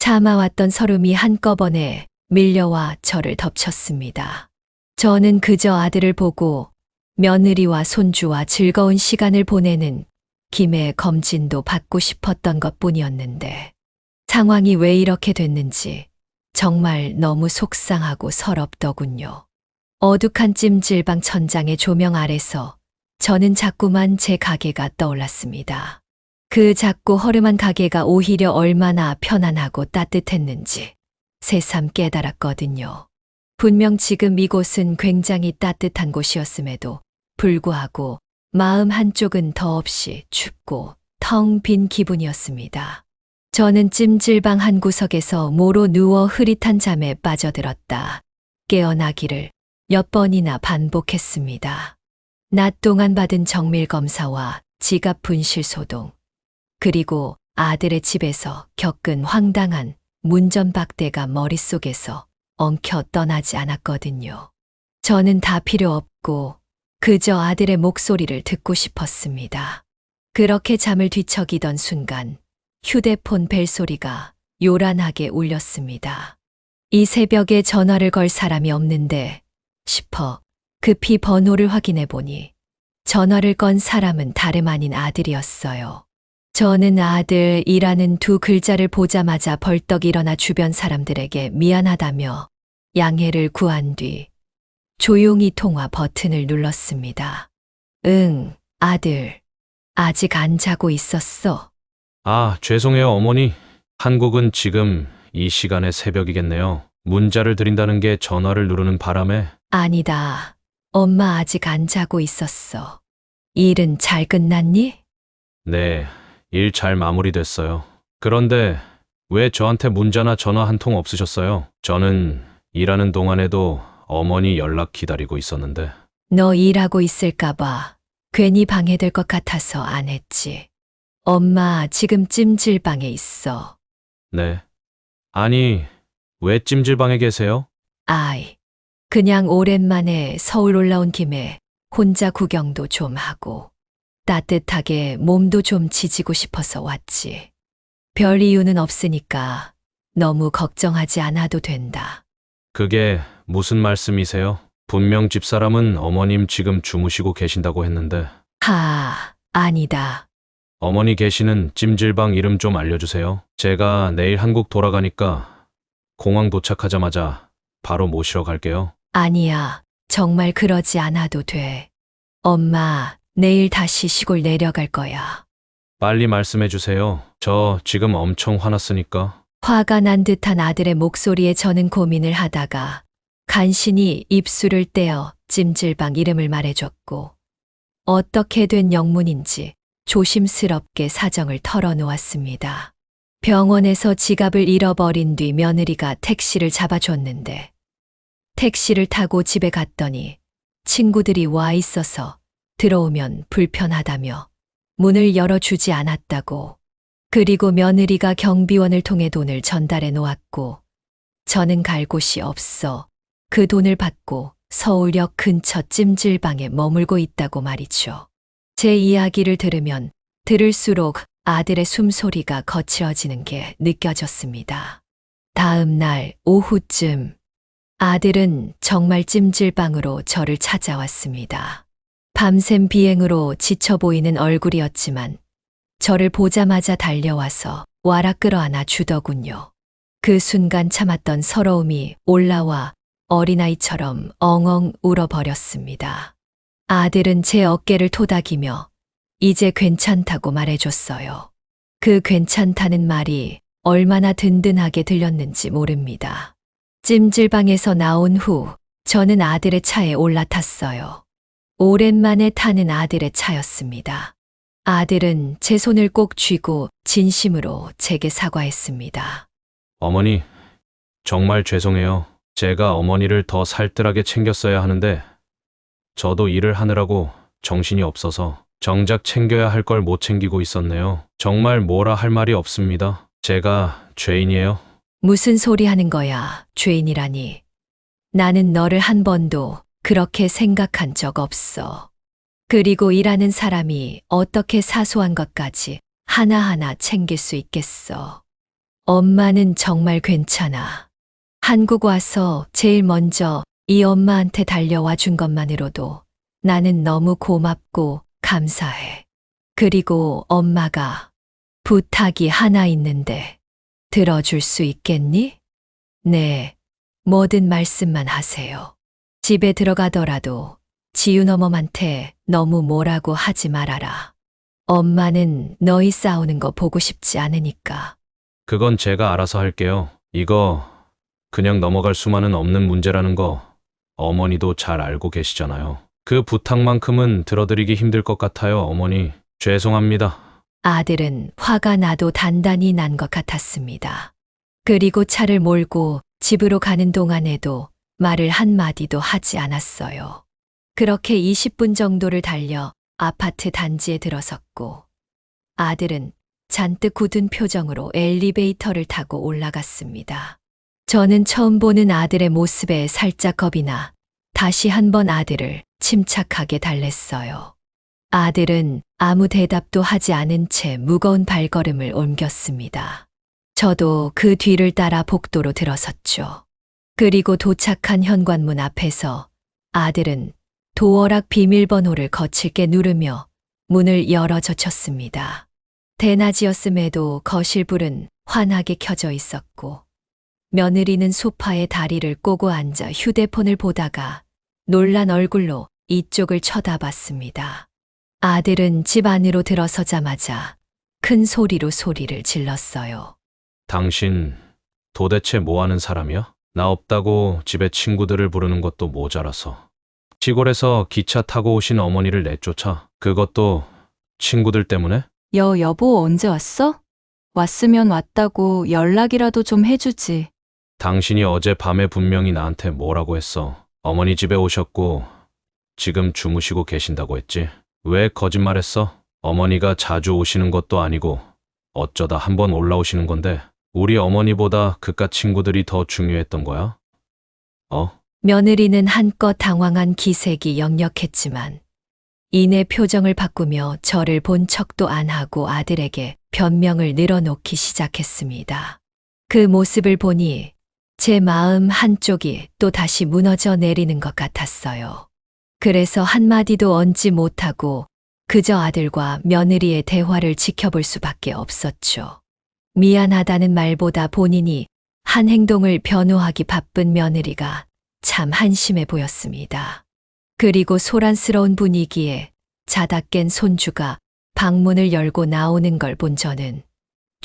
참아왔던 서름이 한꺼번에 밀려와 저를 덮쳤습니다. 저는 그저 아들을 보고 며느리와 손주와 즐거운 시간을 보내는 김해 검진도 받고 싶었던 것뿐이었는데 상황이 왜 이렇게 됐는지 정말 너무 속상하고 서럽더군요. 어둑한 찜질방 천장의 조명 아래서 저는 자꾸만 제 가게가 떠올랐습니다. 그 작고 허름한 가게가 오히려 얼마나 편안하고 따뜻했는지 새삼 깨달았거든요. 분명 지금 이곳은 굉장히 따뜻한 곳이었음에도 불구하고 마음 한쪽은 더없이 춥고 텅 빈 기분이었습니다. 저는 찜질방 한 구석에서 모로 누워 흐릿한 잠에 빠져들었다 깨어나기를 몇 번이나 반복했습니다. 낮 동안 받은 정밀 검사와 지갑 분실 소동, 그리고 아들의 집에서 겪은 황당한 문전박대가 머릿속에서 엉켜 떠나지 않았거든요. 저는 다 필요 없고 그저 아들의 목소리를 듣고 싶었습니다. 그렇게 잠을 뒤척이던 순간 휴대폰 벨소리가 요란하게 울렸습니다. 이 새벽에 전화를 걸 사람이 없는데 싶어 급히 번호를 확인해 보니 전화를 건 사람은 다름 아닌 아들이었어요. 저는 아들이라는 두 글자를 보자마자 벌떡 일어나 주변 사람들에게 미안하다며 양해를 구한 뒤 조용히 통화 버튼을 눌렀습니다. 응, 아들. 아직 안 자고 있었어. 아, 죄송해요, 어머니. 한국은 지금 이 시간에 새벽이겠네요. 문자를 드린다는 게 전화를 누르는 바람에. 아니다. 엄마 아직 안 자고 있었어. 일은 잘 끝났니? 네, 일 잘 마무리됐어요. 그런데 왜 저한테 문자나 전화 한 통 없으셨어요? 저는 일하는 동안에도 어머니 연락 기다리고 있었는데. 너 일하고 있을까봐 괜히 방해될 것 같아서 안 했지. 엄마 지금 찜질방에 있어. 네. 아니, 왜 찜질방에 계세요? 아이, 그냥 오랜만에 서울 올라온 김에 혼자 구경도 좀 하고 따뜻하게 몸도 좀 지지고 싶어서 왔지. 별 이유는 없으니까 너무 걱정하지 않아도 된다. 그게 무슨 말씀이세요? 분명 집사람은 어머님 지금 주무시고 계신다고 했는데. 아니다. 어머니 계시는 찜질방 이름 좀 알려주세요. 제가 내일 한국 돌아가니까 공항 도착하자마자 바로 모시러 갈게요. 아니야. 정말 그러지 않아도 돼. 엄마, 내일 다시 시골 내려갈 거야. 빨리 말씀해 주세요. 저 지금 엄청 화났으니까. 화가 난 듯한 아들의 목소리에 저는 고민을 하다가 간신히 입술을 떼어 찜질방 이름을 말해줬고 어떻게 된 영문인지 조심스럽게 사정을 털어놓았습니다. 병원에서 지갑을 잃어버린 뒤 며느리가 택시를 잡아줬는데 택시를 타고 집에 갔더니 친구들이 와 있어서 들어오면 불편하다며 문을 열어주지 않았다고. 그리고 며느리가 경비원을 통해 돈을 전달해 놓았고 저는 갈 곳이 없어 그 돈을 받고 서울역 근처 찜질방에 머물고 있다고 말이죠. 제 이야기를 들으면 들을수록 아들의 숨소리가 거칠어지는 게 느껴졌습니다. 다음 날 오후쯤 아들은 정말 찜질방으로 저를 찾아왔습니다. 밤샘 비행으로 지쳐 보이는 얼굴이었지만 저를 보자마자 달려와서 와락 끌어안아 주더군요. 그 순간 참았던 서러움이 올라와 어린아이처럼 엉엉 울어버렸습니다. 아들은 제 어깨를 토닥이며 이제 괜찮다고 말해줬어요. 그 괜찮다는 말이 얼마나 든든하게 들렸는지 모릅니다. 찜질방에서 나온 후 저는 아들의 차에 올라탔어요. 오랜만에 타는 아들의 차였습니다. 아들은 제 손을 꼭 쥐고 진심으로 제게 사과했습니다. 어머니, 정말 죄송해요. 제가 어머니를 더 살뜰하게 챙겼어야 하는데 저도 일을 하느라고 정신이 없어서 정작 챙겨야 할 걸 못 챙기고 있었네요. 정말 뭐라 할 말이 없습니다. 제가 죄인이에요. 무슨 소리 하는 거야, 죄인이라니. 나는 너를 한 번도 그렇게 생각한 적 없어. 그리고 일하는 사람이 어떻게 사소한 것까지 하나하나 챙길 수 있겠어. 엄마는 정말 괜찮아. 한국 와서 제일 먼저 이 엄마한테 달려와 준 것만으로도 나는 너무 고맙고 감사해. 그리고 엄마가 부탁이 하나 있는데 들어줄 수 있겠니? 네, 뭐든 말씀만 하세요. 집에 들어가더라도 지윤 어멈한테 너무 뭐라고 하지 말아라. 엄마는 너희 싸우는 거 보고 싶지 않으니까. 그건 제가 알아서 할게요. 이거 그냥 넘어갈 수만은 없는 문제라는 거 어머니도 잘 알고 계시잖아요. 그 부탁만큼은 들어드리기 힘들 것 같아요, 어머니. 죄송합니다. 아들은 화가 나도 단단히 난 것 같았습니다. 그리고 차를 몰고 집으로 가는 동안에도 말을 한마디도 하지 않았어요. 그렇게 20분 정도를 달려 아파트 단지에 들어섰고 아들은 잔뜩 굳은 표정으로 엘리베이터를 타고 올라갔습니다. 저는 처음 보는 아들의 모습에 살짝 겁이 나 다시 한번 아들을 침착하게 달랬어요. 아들은 아무 대답도 하지 않은 채 무거운 발걸음을 옮겼습니다. 저도 그 뒤를 따라 복도로 들어섰죠. 그리고 도착한 현관문 앞에서 아들은 도어락 비밀번호를 거칠게 누르며 문을 열어 젖혔습니다. 대낮이었음에도 거실 불은 환하게 켜져 있었고 며느리는 소파에 다리를 꼬고 앉아 휴대폰을 보다가 놀란 얼굴로 이쪽을 쳐다봤습니다. 아들은 집 안으로 들어서자마자 큰 소리로 소리를 질렀어요. 당신 도대체 뭐 하는 사람이야? 나 없다고 집에 친구들을 부르는 것도 모자라서. 시골에서 기차 타고 오신 어머니를 내쫓아. 그것도 친구들 때문에? 여보 언제 왔어? 왔으면 왔다고 연락이라도 좀 해주지. 당신이 어젯밤에 분명히 나한테 뭐라고 했어. 어머니 집에 오셨고 지금 주무시고 계신다고 했지. 왜 거짓말했어? 어머니가 자주 오시는 것도 아니고 어쩌다 한번 올라오시는 건데 우리 어머니보다 그깟 친구들이 더 중요했던 거야? 며느리는 한껏 당황한 기색이 역력했지만 이내 표정을 바꾸며 저를 본 척도 안 하고 아들에게 변명을 늘어놓기 시작했습니다. 그 모습을 보니 제 마음 한쪽이 또 다시 무너져 내리는 것 같았어요. 그래서 한마디도 얹지 못하고 그저 아들과 며느리의 대화를 지켜볼 수밖에 없었죠. 미안하다는 말보다 본인이 한 행동을 변호하기 바쁜 며느리가 참 한심해 보였습니다. 그리고 소란스러운 분위기에 자다 깬 손주가 방문을 열고 나오는 걸 본 저는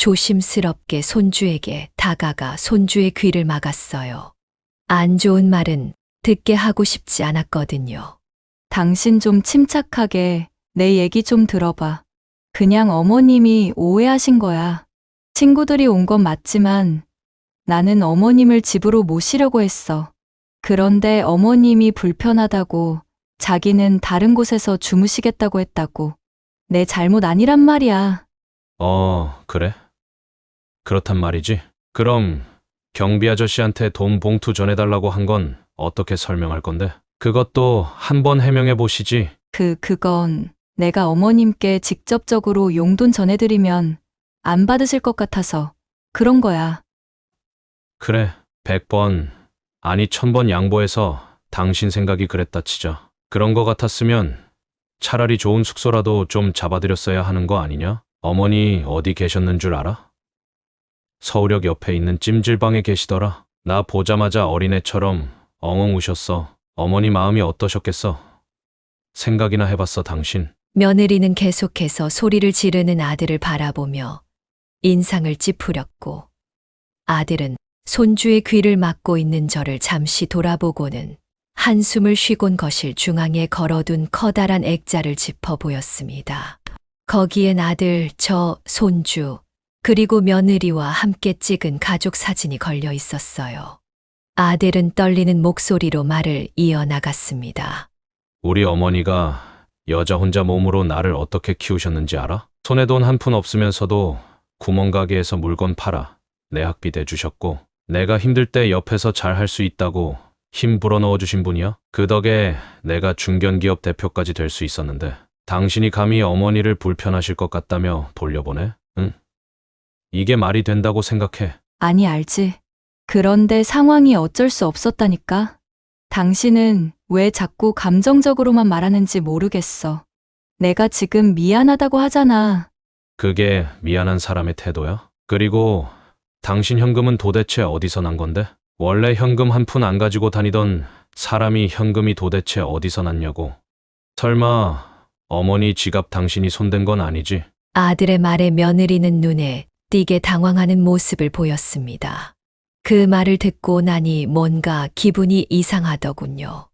조심스럽게 손주에게 다가가 손주의 귀를 막았어요. 안 좋은 말은 듣게 하고 싶지 않았거든요. 당신 좀 침착하게 내 얘기 좀 들어봐. 그냥 어머님이 오해하신 거야. 친구들이 온 건 맞지만 나는 어머님을 집으로 모시려고 했어. 그런데 어머님이 불편하다고 자기는 다른 곳에서 주무시겠다고 했다고. 내 잘못 아니란 말이야. 그래? 그렇단 말이지. 그럼 경비 아저씨한테 돈 봉투 전해달라고 한 건 어떻게 설명할 건데? 그것도 한번 해명해 보시지. 그건 내가 어머님께 직접적으로 용돈 전해드리면 안 받으실 것 같아서 그런 거야. 그래, 100번, 아니 1000번 양보해서 당신 생각이 그랬다 치자. 그런 거 같았으면 차라리 좋은 숙소라도 좀 잡아드렸어야 하는 거 아니냐? 어머니 어디 계셨는 줄 알아? 서울역 옆에 있는 찜질방에 계시더라. 나 보자마자 어린애처럼 엉엉 우셨어. 어머니 마음이 어떠셨겠어? 생각이나 해봤어, 당신. 며느리는 계속해서 소리를 지르는 아들을 바라보며 인상을 찌푸렸고 아들은 손주의 귀를 막고 있는 저를 잠시 돌아보고는 한숨을 쉬곤 거실 중앙에 걸어둔 커다란 액자를 짚어 보였습니다. 거기엔 아들, 저, 손주, 그리고 며느리와 함께 찍은 가족 사진이 걸려 있었어요. 아들은 떨리는 목소리로 말을 이어나갔습니다. 우리 어머니가 여자 혼자 몸으로 나를 어떻게 키우셨는지 알아? 손에 돈 한 푼 없으면서도 구멍가게에서 물건 팔아 내 학비 대주셨고 내가 힘들 때 옆에서 잘 할 수 있다고 힘 불어넣어 주신 분이야. 그 덕에 내가 중견기업 대표까지 될 수 있었는데 당신이 감히 어머니를 불편하실 것 같다며 돌려보내? 응? 이게 말이 된다고 생각해? 아니, 알지. 그런데 상황이 어쩔 수 없었다니까. 당신은 왜 자꾸 감정적으로만 말하는지 모르겠어. 내가 지금 미안하다고 하잖아. 그게 미안한 사람의 태도야? 그리고 당신 현금은 도대체 어디서 난 건데? 원래 현금 한 푼 안 가지고 다니던 사람이 현금이 도대체 어디서 났냐고. 설마 어머니 지갑 당신이 손댄 건 아니지? 아들의 말에 며느리는 눈에 띄게 당황하는 모습을 보였습니다. 그 말을 듣고 나니 뭔가 기분이 이상하더군요.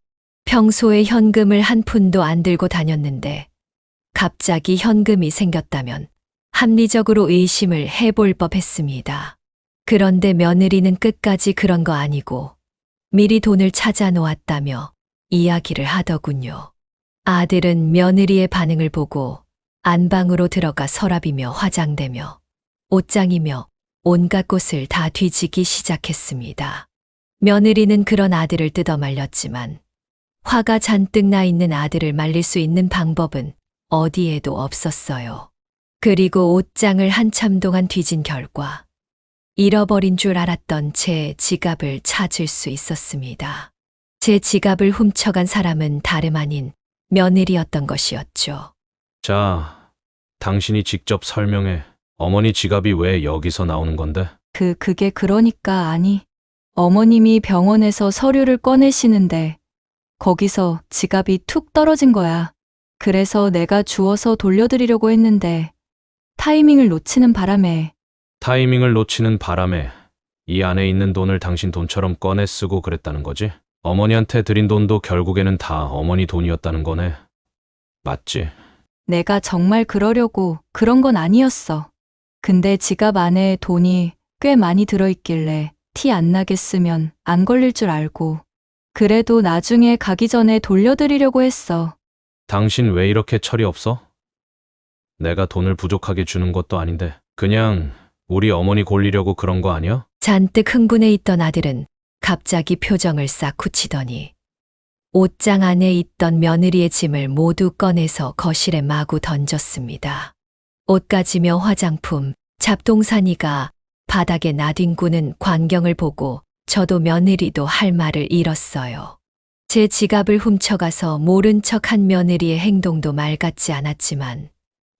평소에 현금을 한 푼도 안 들고 다녔는데 갑자기 현금이 생겼다면 합리적으로 의심을 해볼 법했습니다. 그런데 며느리는 끝까지 그런 거 아니고 미리 돈을 찾아 놓았다며 이야기를 하더군요. 아들은 며느리의 반응을 보고 안방으로 들어가 서랍이며 화장대며 옷장이며 온갖 곳을 다 뒤지기 시작했습니다. 며느리는 그런 아들을 뜯어말렸지만 화가 잔뜩 나 있는 아들을 말릴 수 있는 방법은 어디에도 없었어요. 그리고 옷장을 한참 동안 뒤진 결과 잃어버린 줄 알았던 제 지갑을 찾을 수 있었습니다. 제 지갑을 훔쳐간 사람은 다름 아닌 며느리였던 것이었죠. 자, 당신이 직접 설명해. 어머니 지갑이 왜 여기서 나오는 건데? 그게 그러니까 아니. 어머님이 병원에서 서류를 꺼내시는데 거기서 지갑이 툭 떨어진 거야. 그래서 내가 주워서 돌려드리려고 했는데 타이밍을 놓치는 바람에 타이밍을 놓치는 바람에 이 안에 있는 돈을 당신 돈처럼 꺼내 쓰고 그랬다는 거지? 어머니한테 드린 돈도 결국에는 다 어머니 돈이었다는 거네. 맞지? 내가 정말 그러려고 그런 건 아니었어. 근데 지갑 안에 돈이 꽤 많이 들어있길래 티 안 나게 쓰면 안 걸릴 줄 알고 그래도 나중에 가기 전에 돌려드리려고 했어. 당신 왜 이렇게 철이 없어? 내가 돈을 부족하게 주는 것도 아닌데 그냥 우리 어머니 골리려고 그런 거 아니야? 잔뜩 흥분해 있던 아들은 갑자기 표정을 싹 굳히더니 옷장 안에 있던 며느리의 짐을 모두 꺼내서 거실에 마구 던졌습니다. 옷가지며 화장품, 잡동사니가 바닥에 나뒹구는 광경을 보고 저도 며느리도 할 말을 잃었어요. 제 지갑을 훔쳐가서 모른 척한 며느리의 행동도 말 같지 않았지만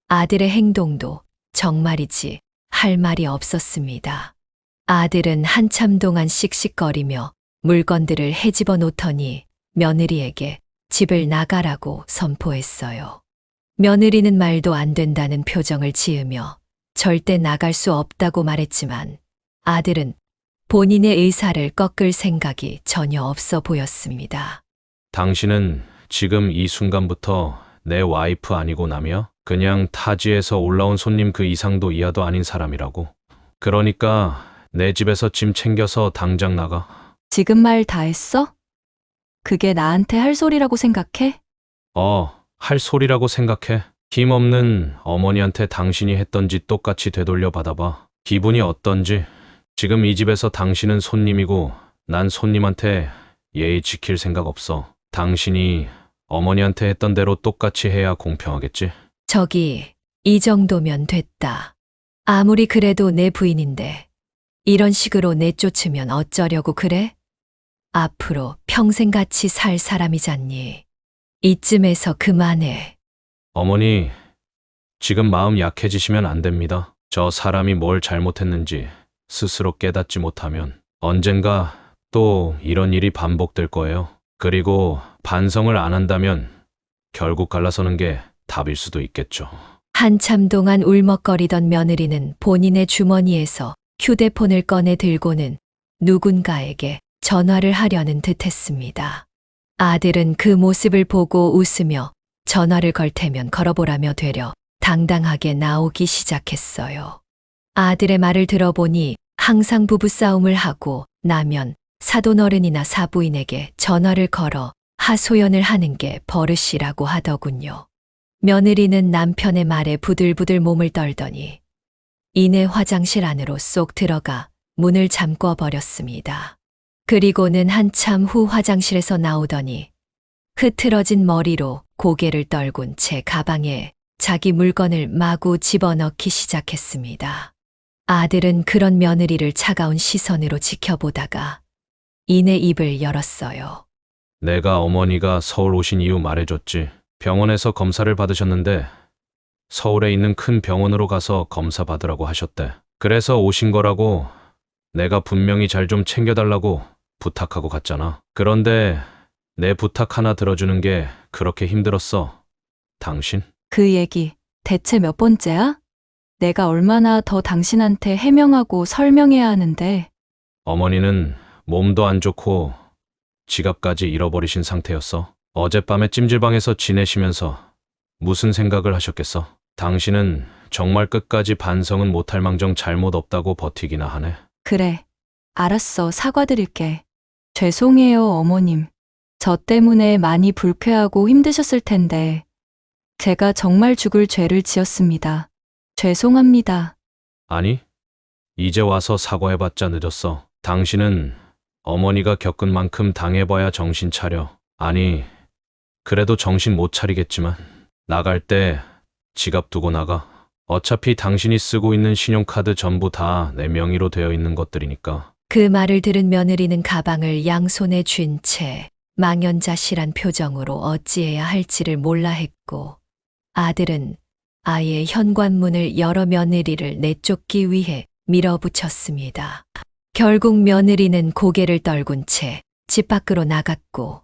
아들의 행동도 정말이지 할 말이 없었습니다. 아들은 한참 동안 씩씩거리며 물건들을 헤집어 놓더니 며느리에게 집을 나가라고 선포했어요. 며느리는 말도 안 된다는 표정을 지으며 절대 나갈 수 없다고 말했지만 아들은 본인의 의사를 꺾을 생각이 전혀 없어 보였습니다. 당신은 지금 이 순간부터 내 와이프 아니고 남이야? 그냥 타지에서 올라온 손님 그 이상도 이하도 아닌 사람이라고. 그러니까 내 집에서 짐 챙겨서 당장 나가. 지금 말 다 했어? 그게 나한테 할 소리라고 생각해? 할 소리라고 생각해. 힘없는 어머니한테 당신이 했던 짓 똑같이 되돌려 받아봐. 기분이 어떤지. 지금 이 집에서 당신은 손님이고 난 손님한테 예의 지킬 생각 없어. 당신이 어머니한테 했던 대로 똑같이 해야 공평하겠지? 저기, 이 정도면 됐다. 아무리 그래도 내 부인인데 이런 식으로 내쫓으면 어쩌려고 그래? 앞으로 평생 같이 살 사람이잖니. 이쯤에서 그만해. 어머니, 지금 마음 약해지시면 안 됩니다. 저 사람이 뭘 잘못했는지 스스로 깨닫지 못하면 언젠가 또 이런 일이 반복될 거예요. 그리고 반성을 안 한다면 결국 갈라서는 게 답일 수도 있겠죠. 한참 동안 울먹거리던 며느리는 본인의 주머니에서 휴대폰을 꺼내 들고는 누군가에게 전화를 하려는 듯 했습니다. 아들은 그 모습을 보고 웃으며 전화를 걸 테면 걸어보라며 되려 당당하게 나오기 시작했어요. 아들의 말을 들어보니 항상 부부싸움을 하고 나면 사돈어른이나 사부인에게 전화를 걸어 하소연을 하는 게 버릇이라고 하더군요. 며느리는 남편의 말에 부들부들 몸을 떨더니 이내 화장실 안으로 쏙 들어가 문을 잠궈 버렸습니다. 그리고는 한참 후 화장실에서 나오더니 흐트러진 머리로 고개를 떨군 채 가방에 자기 물건을 마구 집어넣기 시작했습니다. 아들은 그런 며느리를 차가운 시선으로 지켜보다가 이내 입을 열었어요. 내가 어머니가 서울 오신 이유 말해줬지. 병원에서 검사를 받으셨는데 서울에 있는 큰 병원으로 가서 검사 받으라고 하셨대. 그래서 오신 거라고 내가 분명히 잘 좀 챙겨달라고 부탁하고 갔잖아. 그런데 내 부탁 하나 들어주는 게 그렇게 힘들었어. 당신? 그 얘기 대체 몇 번째야? 내가 얼마나 더 당신한테 해명하고 설명해야 하는데. 어머니는 몸도 안 좋고 지갑까지 잃어버리신 상태였어. 어젯밤에 찜질방에서 지내시면서 무슨 생각을 하셨겠어? 당신은 정말 끝까지 반성은 못할 망정 잘못 없다고 버티기나 하네. 그래, 알았어. 사과드릴게. 죄송해요, 어머님. 저 때문에 많이 불쾌하고 힘드셨을 텐데 제가 정말 죽을 죄를 지었습니다. 죄송합니다. 아니, 이제 와서 사과해봤자 늦었어. 당신은 어머니가 겪은 만큼 당해봐야 정신 차려. 아니, 그래도 정신 못 차리겠지만 나갈 때 지갑 두고 나가. 어차피 당신이 쓰고 있는 신용카드 전부 다 내 명의로 되어 있는 것들이니까. 그 말을 들은 며느리는 가방을 양손에 쥔 채 망연자실한 표정으로 어찌해야 할지를 몰라 했고, 아들은 아예 현관문을 열어 며느리를 내쫓기 위해 밀어붙였습니다. 결국 며느리는 고개를 떨군 채 집 밖으로 나갔고,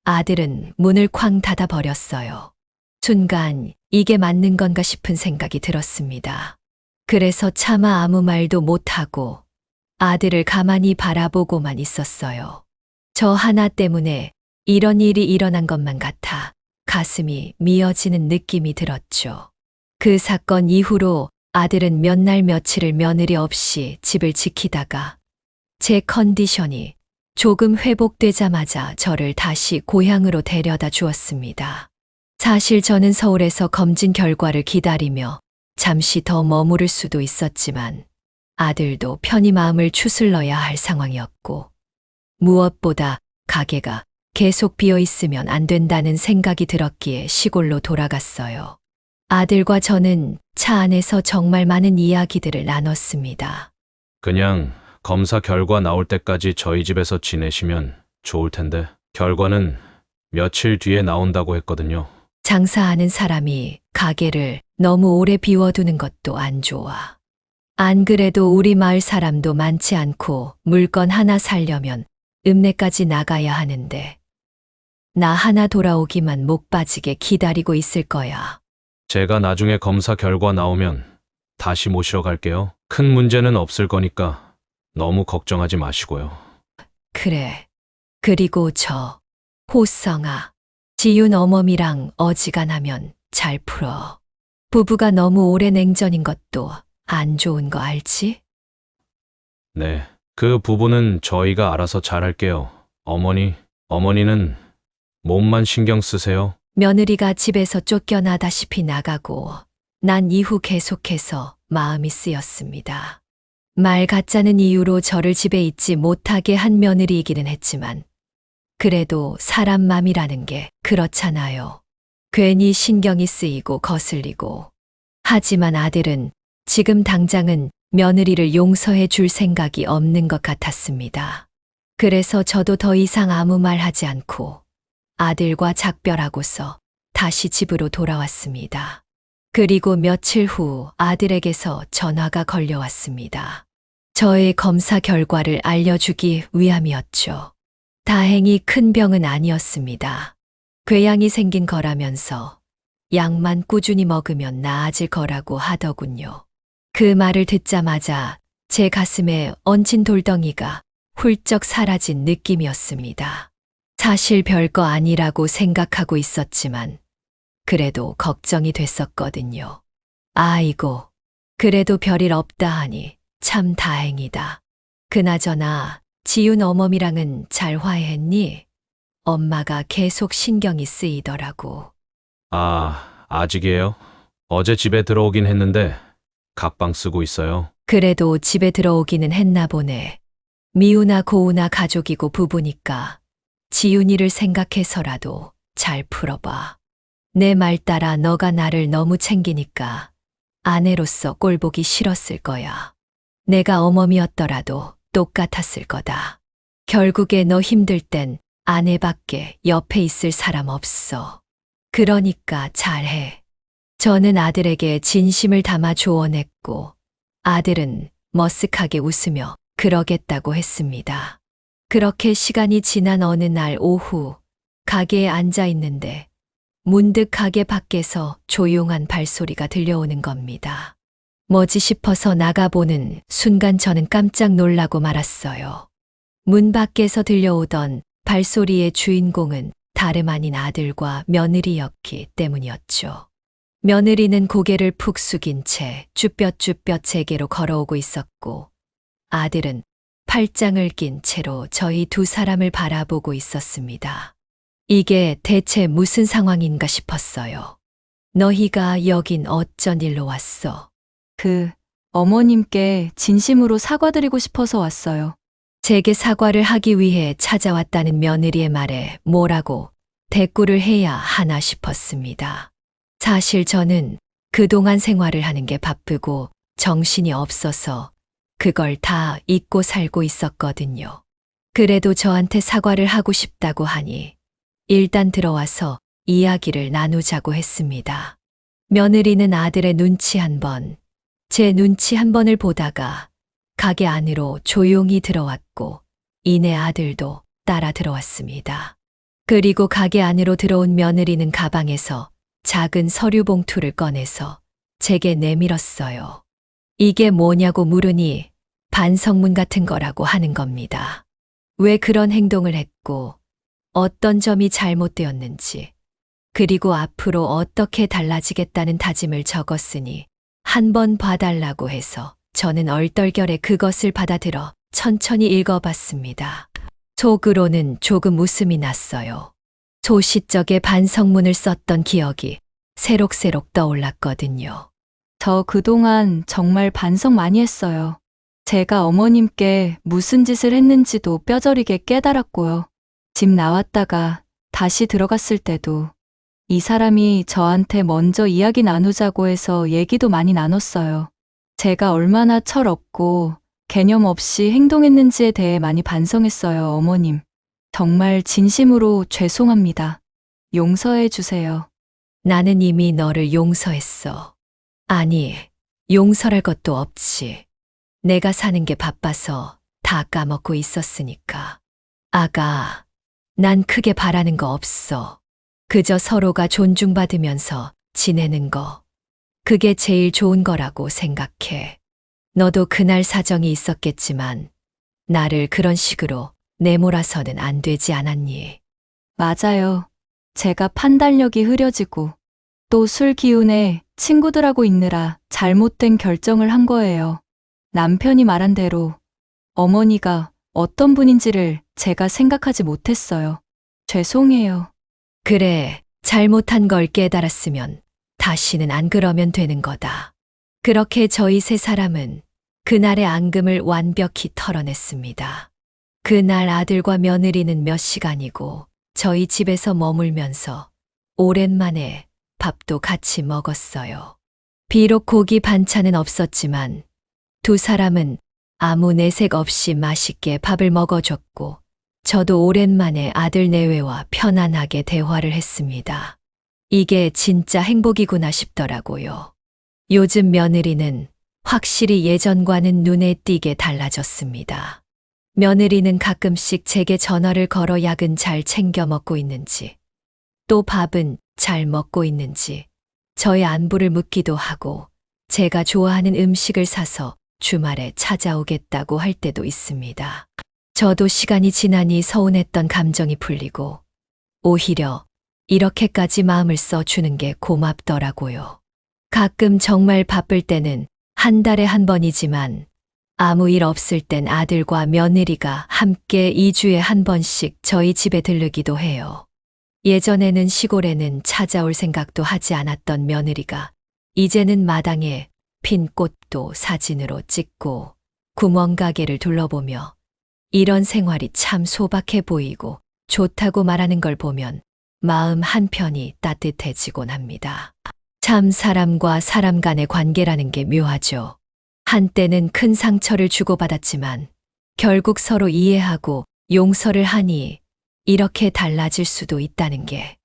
아들은 문을 쾅 닫아 버렸어요. 순간 이게 맞는 건가 싶은 생각이 들었습니다. 그래서 차마 아무 말도 못하고 아들을 가만히 바라보고만 있었어요. 저 하나 때문에 이런 일이 일어난 것만 같아 가슴이 미어지는 느낌이 들었죠. 그 사건 이후로 아들은 몇 날 며칠을 며느리 없이 집을 지키다가 제 컨디션이 조금 회복되자마자 저를 다시 고향으로 데려다 주었습니다. 사실 저는 서울에서 검진 결과를 기다리며 잠시 더 머무를 수도 있었지만 아들도 편히 마음을 추슬러야 할 상황이었고, 무엇보다 가게가 계속 비어 있으면 안 된다는 생각이 들었기에 시골로 돌아갔어요. 아들과 저는 차 안에서 정말 많은 이야기들을 나눴습니다. 그냥 검사 결과 나올 때까지 저희 집에서 지내시면 좋을 텐데, 결과는 며칠 뒤에 나온다고 했거든요. 장사하는 사람이 가게를 너무 오래 비워두는 것도 안 좋아. 안 그래도 우리 마을 사람도 많지 않고 물건 하나 사려면 읍내까지 나가야 하는데, 나 하나 돌아오기만 목 빠지게 기다리고 있을 거야. 제가 나중에 검사 결과 나오면 다시 모시러 갈게요. 큰 문제는 없을 거니까 너무 걱정하지 마시고요. 그래. 그리고 저 호성아, 지윤 어머니랑 어지간하면 잘 풀어. 부부가 너무 오래 냉전인 것도 안 좋은 거 알지? 네, 그 부분은 저희가 알아서 잘할게요. 어머니는 몸만 신경 쓰세요. 며느리가 집에서 쫓겨나다시피 나가고 난 이후 계속해서 마음이 쓰였습니다. 말 같자는 이유로 저를 집에 있지 못하게 한 며느리이기는 했지만 그래도 사람 맘이라는 게 그렇잖아요. 괜히 신경이 쓰이고 거슬리고. 하지만 아들은 지금 당장은 며느리를 용서해 줄 생각이 없는 것 같았습니다. 그래서 저도 더 이상 아무 말 하지 않고 아들과 작별하고서 다시 집으로 돌아왔습니다. 그리고 며칠 후 아들에게서 전화가 걸려왔습니다. 저의 검사 결과를 알려주기 위함이었죠. 다행히 큰 병은 아니었습니다. 궤양이 생긴 거라면서 약만 꾸준히 먹으면 나아질 거라고 하더군요. 그 말을 듣자마자 제 가슴에 얹힌 돌덩이가 훌쩍 사라진 느낌이었습니다. 사실 별거 아니라고 생각하고 있었지만 그래도 걱정이 됐었거든요. 아이고, 그래도 별일 없다 하니 참 다행이다. 그나저나 지윤 어머니랑은 잘 화해했니? 엄마가 계속 신경이 쓰이더라고. 아직이에요? 어제 집에 들어오긴 했는데 각방 쓰고 있어요. 그래도 집에 들어오기는 했나 보네. 미우나 고우나 가족이고 부부니까 지윤이를 생각해서라도 잘 풀어봐. 내 말 따라 너가 나를 너무 챙기니까 아내로서 꼴보기 싫었을 거야. 내가 어머니였더라도 똑같았을 거다. 결국에 너 힘들 땐 아내밖에 옆에 있을 사람 없어. 그러니까 잘해. 저는 아들에게 진심을 담아 조언했고 아들은 머쓱하게 웃으며 그러겠다고 했습니다. 그렇게 시간이 지난 어느 날 오후 가게에 앉아 있는데 문득 가게 밖에서 조용한 발소리가 들려오는 겁니다. 뭐지 싶어서 나가보는 순간 저는 깜짝 놀라고 말았어요. 문 밖에서 들려오던 발소리의 주인공은 다름 아닌 아들과 며느리였기 때문이었죠. 며느리는 고개를 푹 숙인 채 쭈뼛쭈뼛 제게로 걸어오고 있었고 아들은 팔짱을 낀 채로 저희 두 사람을 바라보고 있었습니다. 이게 대체 무슨 상황인가 싶었어요. 너희가 여긴 어쩐 일로 왔어? 어머님께 진심으로 사과드리고 싶어서 왔어요. 제게 사과를 하기 위해 찾아왔다는 며느리의 말에 뭐라고 대꾸를 해야 하나 싶었습니다. 사실 저는 그동안 생활을 하는 게 바쁘고 정신이 없어서 그걸 다 잊고 살고 있었거든요. 그래도 저한테 사과를 하고 싶다고 하니 일단 들어와서 이야기를 나누자고 했습니다. 며느리는 아들의 눈치 한 번, 제 눈치 한 번을 보다가 가게 안으로 조용히 들어왔고 이내 아들도 따라 들어왔습니다. 그리고 가게 안으로 들어온 며느리는 가방에서 작은 서류 봉투를 꺼내서 제게 내밀었어요. 이게 뭐냐고 물으니 반성문 같은 거라고 하는 겁니다. 왜 그런 행동을 했고 어떤 점이 잘못되었는지 그리고 앞으로 어떻게 달라지겠다는 다짐을 적었으니 한번 봐달라고 해서 저는 얼떨결에 그것을 받아들어 천천히 읽어봤습니다. 속으로는 조금 웃음이 났어요. 소시적에 반성문을 썼던 기억이 새록새록 떠올랐거든요. 저 그동안 정말 반성 많이 했어요. 제가 어머님께 무슨 짓을 했는지도 뼈저리게 깨달았고요. 집 나왔다가 다시 들어갔을 때도 이 사람이 저한테 먼저 이야기 나누자고 해서 얘기도 많이 나눴어요. 제가 얼마나 철없고 개념 없이 행동했는지에 대해 많이 반성했어요, 어머님. 정말 진심으로 죄송합니다. 용서해 주세요. 나는 이미 너를 용서했어. 아니, 용서할 것도 없지. 내가 사는 게 바빠서 다 까먹고 있었으니까. 아가, 난 크게 바라는 거 없어. 그저 서로가 존중받으면서 지내는 거. 그게 제일 좋은 거라고 생각해. 너도 그날 사정이 있었겠지만 나를 그런 식으로 내몰아서는 안 되지 않았니? 맞아요. 제가 판단력이 흐려지고 또 술 기운에 친구들하고 있느라 잘못된 결정을 한 거예요. 남편이 말한 대로 어머니가 어떤 분인지를 제가 생각하지 못했어요. 죄송해요. 그래, 잘못한 걸 깨달았으면 다시는 안 그러면 되는 거다. 그렇게 저희 세 사람은 그날의 앙금을 완벽히 털어냈습니다. 그날 아들과 며느리는 몇 시간이고 저희 집에서 머물면서 오랜만에 밥도 같이 먹었어요. 비록 고기 반찬은 없었지만 두 사람은 아무 내색 없이 맛있게 밥을 먹어줬고 저도 오랜만에 아들 내외와 편안하게 대화를 했습니다. 이게 진짜 행복이구나 싶더라고요. 요즘 며느리는 확실히 예전과는 눈에 띄게 달라졌습니다. 며느리는 가끔씩 제게 전화를 걸어 약은 잘 챙겨 먹고 있는지, 또 밥은 잘 먹고 있는지, 저의 안부를 묻기도 하고, 제가 좋아하는 음식을 사서 주말에 찾아오겠다고 할 때도 있습니다. 저도 시간이 지나니 서운했던 감정이 풀리고, 오히려 이렇게까지 마음을 써주는 게 고맙더라고요. 가끔 정말 바쁠 때는 한 달에 한 번이지만 아무 일 없을 땐 아들과 며느리가 함께 2주에 한 번씩 저희 집에 들르기도 해요. 예전에는 시골에는 찾아올 생각도 하지 않았던 며느리가 이제는 마당에 핀 꽃도 사진으로 찍고 구멍가게를 둘러보며 이런 생활이 참 소박해 보이고 좋다고 말하는 걸 보면 마음 한편이 따뜻해지곤 합니다. 참 사람과 사람 간의 관계라는 게 묘하죠. 한때는 큰 상처를 주고받았지만 결국 서로 이해하고 용서를 하니 이렇게 달라질 수도 있다는 게.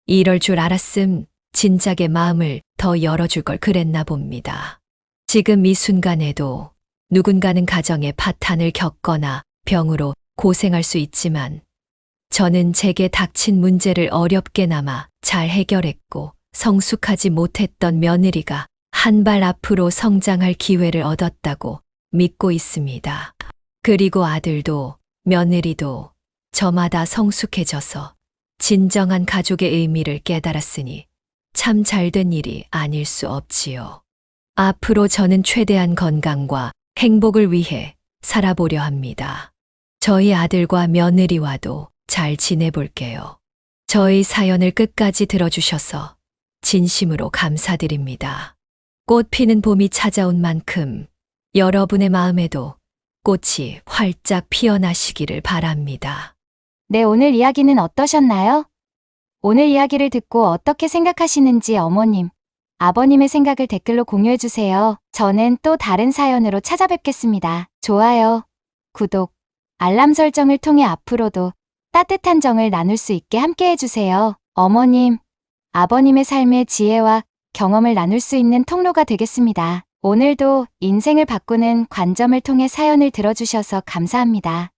이럴 줄 알았음 진작에 마음을 더 열어줄 걸 그랬나 봅니다. 지금 이 순간에도 누군가는 가정의 파탄을 겪거나 병으로 고생할 수 있지만 저는 제게 닥친 문제를 어렵게나마 잘 해결했고 성숙하지 못했던 며느리가 한 발 앞으로 성장할 기회를 얻었다고 믿고 있습니다. 그리고 아들도 며느리도 저마다 성숙해져서 진정한 가족의 의미를 깨달았으니 참 잘된 일이 아닐 수 없지요. 앞으로 저는 최대한 건강과 행복을 위해 살아보려 합니다. 저희 아들과 며느리와도 잘 지내볼게요. 저희 사연을 끝까지 들어주셔서 진심으로 감사드립니다. 꽃 피는 봄이 찾아온 만큼 여러분의 마음에도 꽃이 활짝 피어나시기를 바랍니다. 네, 오늘 이야기는 어떠셨나요? 오늘 이야기를 듣고 어떻게 생각하시는지 어머님, 아버님의 생각을 댓글로 공유해주세요. 저는 또 다른 사연으로 찾아뵙겠습니다. 좋아요, 구독, 알람 설정을 통해 앞으로도 따뜻한 정을 나눌 수 있게 함께 해주세요. 어머님, 아버님의 삶의 지혜와 경험을 나눌 수 있는 통로가 되겠습니다. 오늘도 인생을 바꾸는 관점을 통해 사연을 들어주셔서 감사합니다.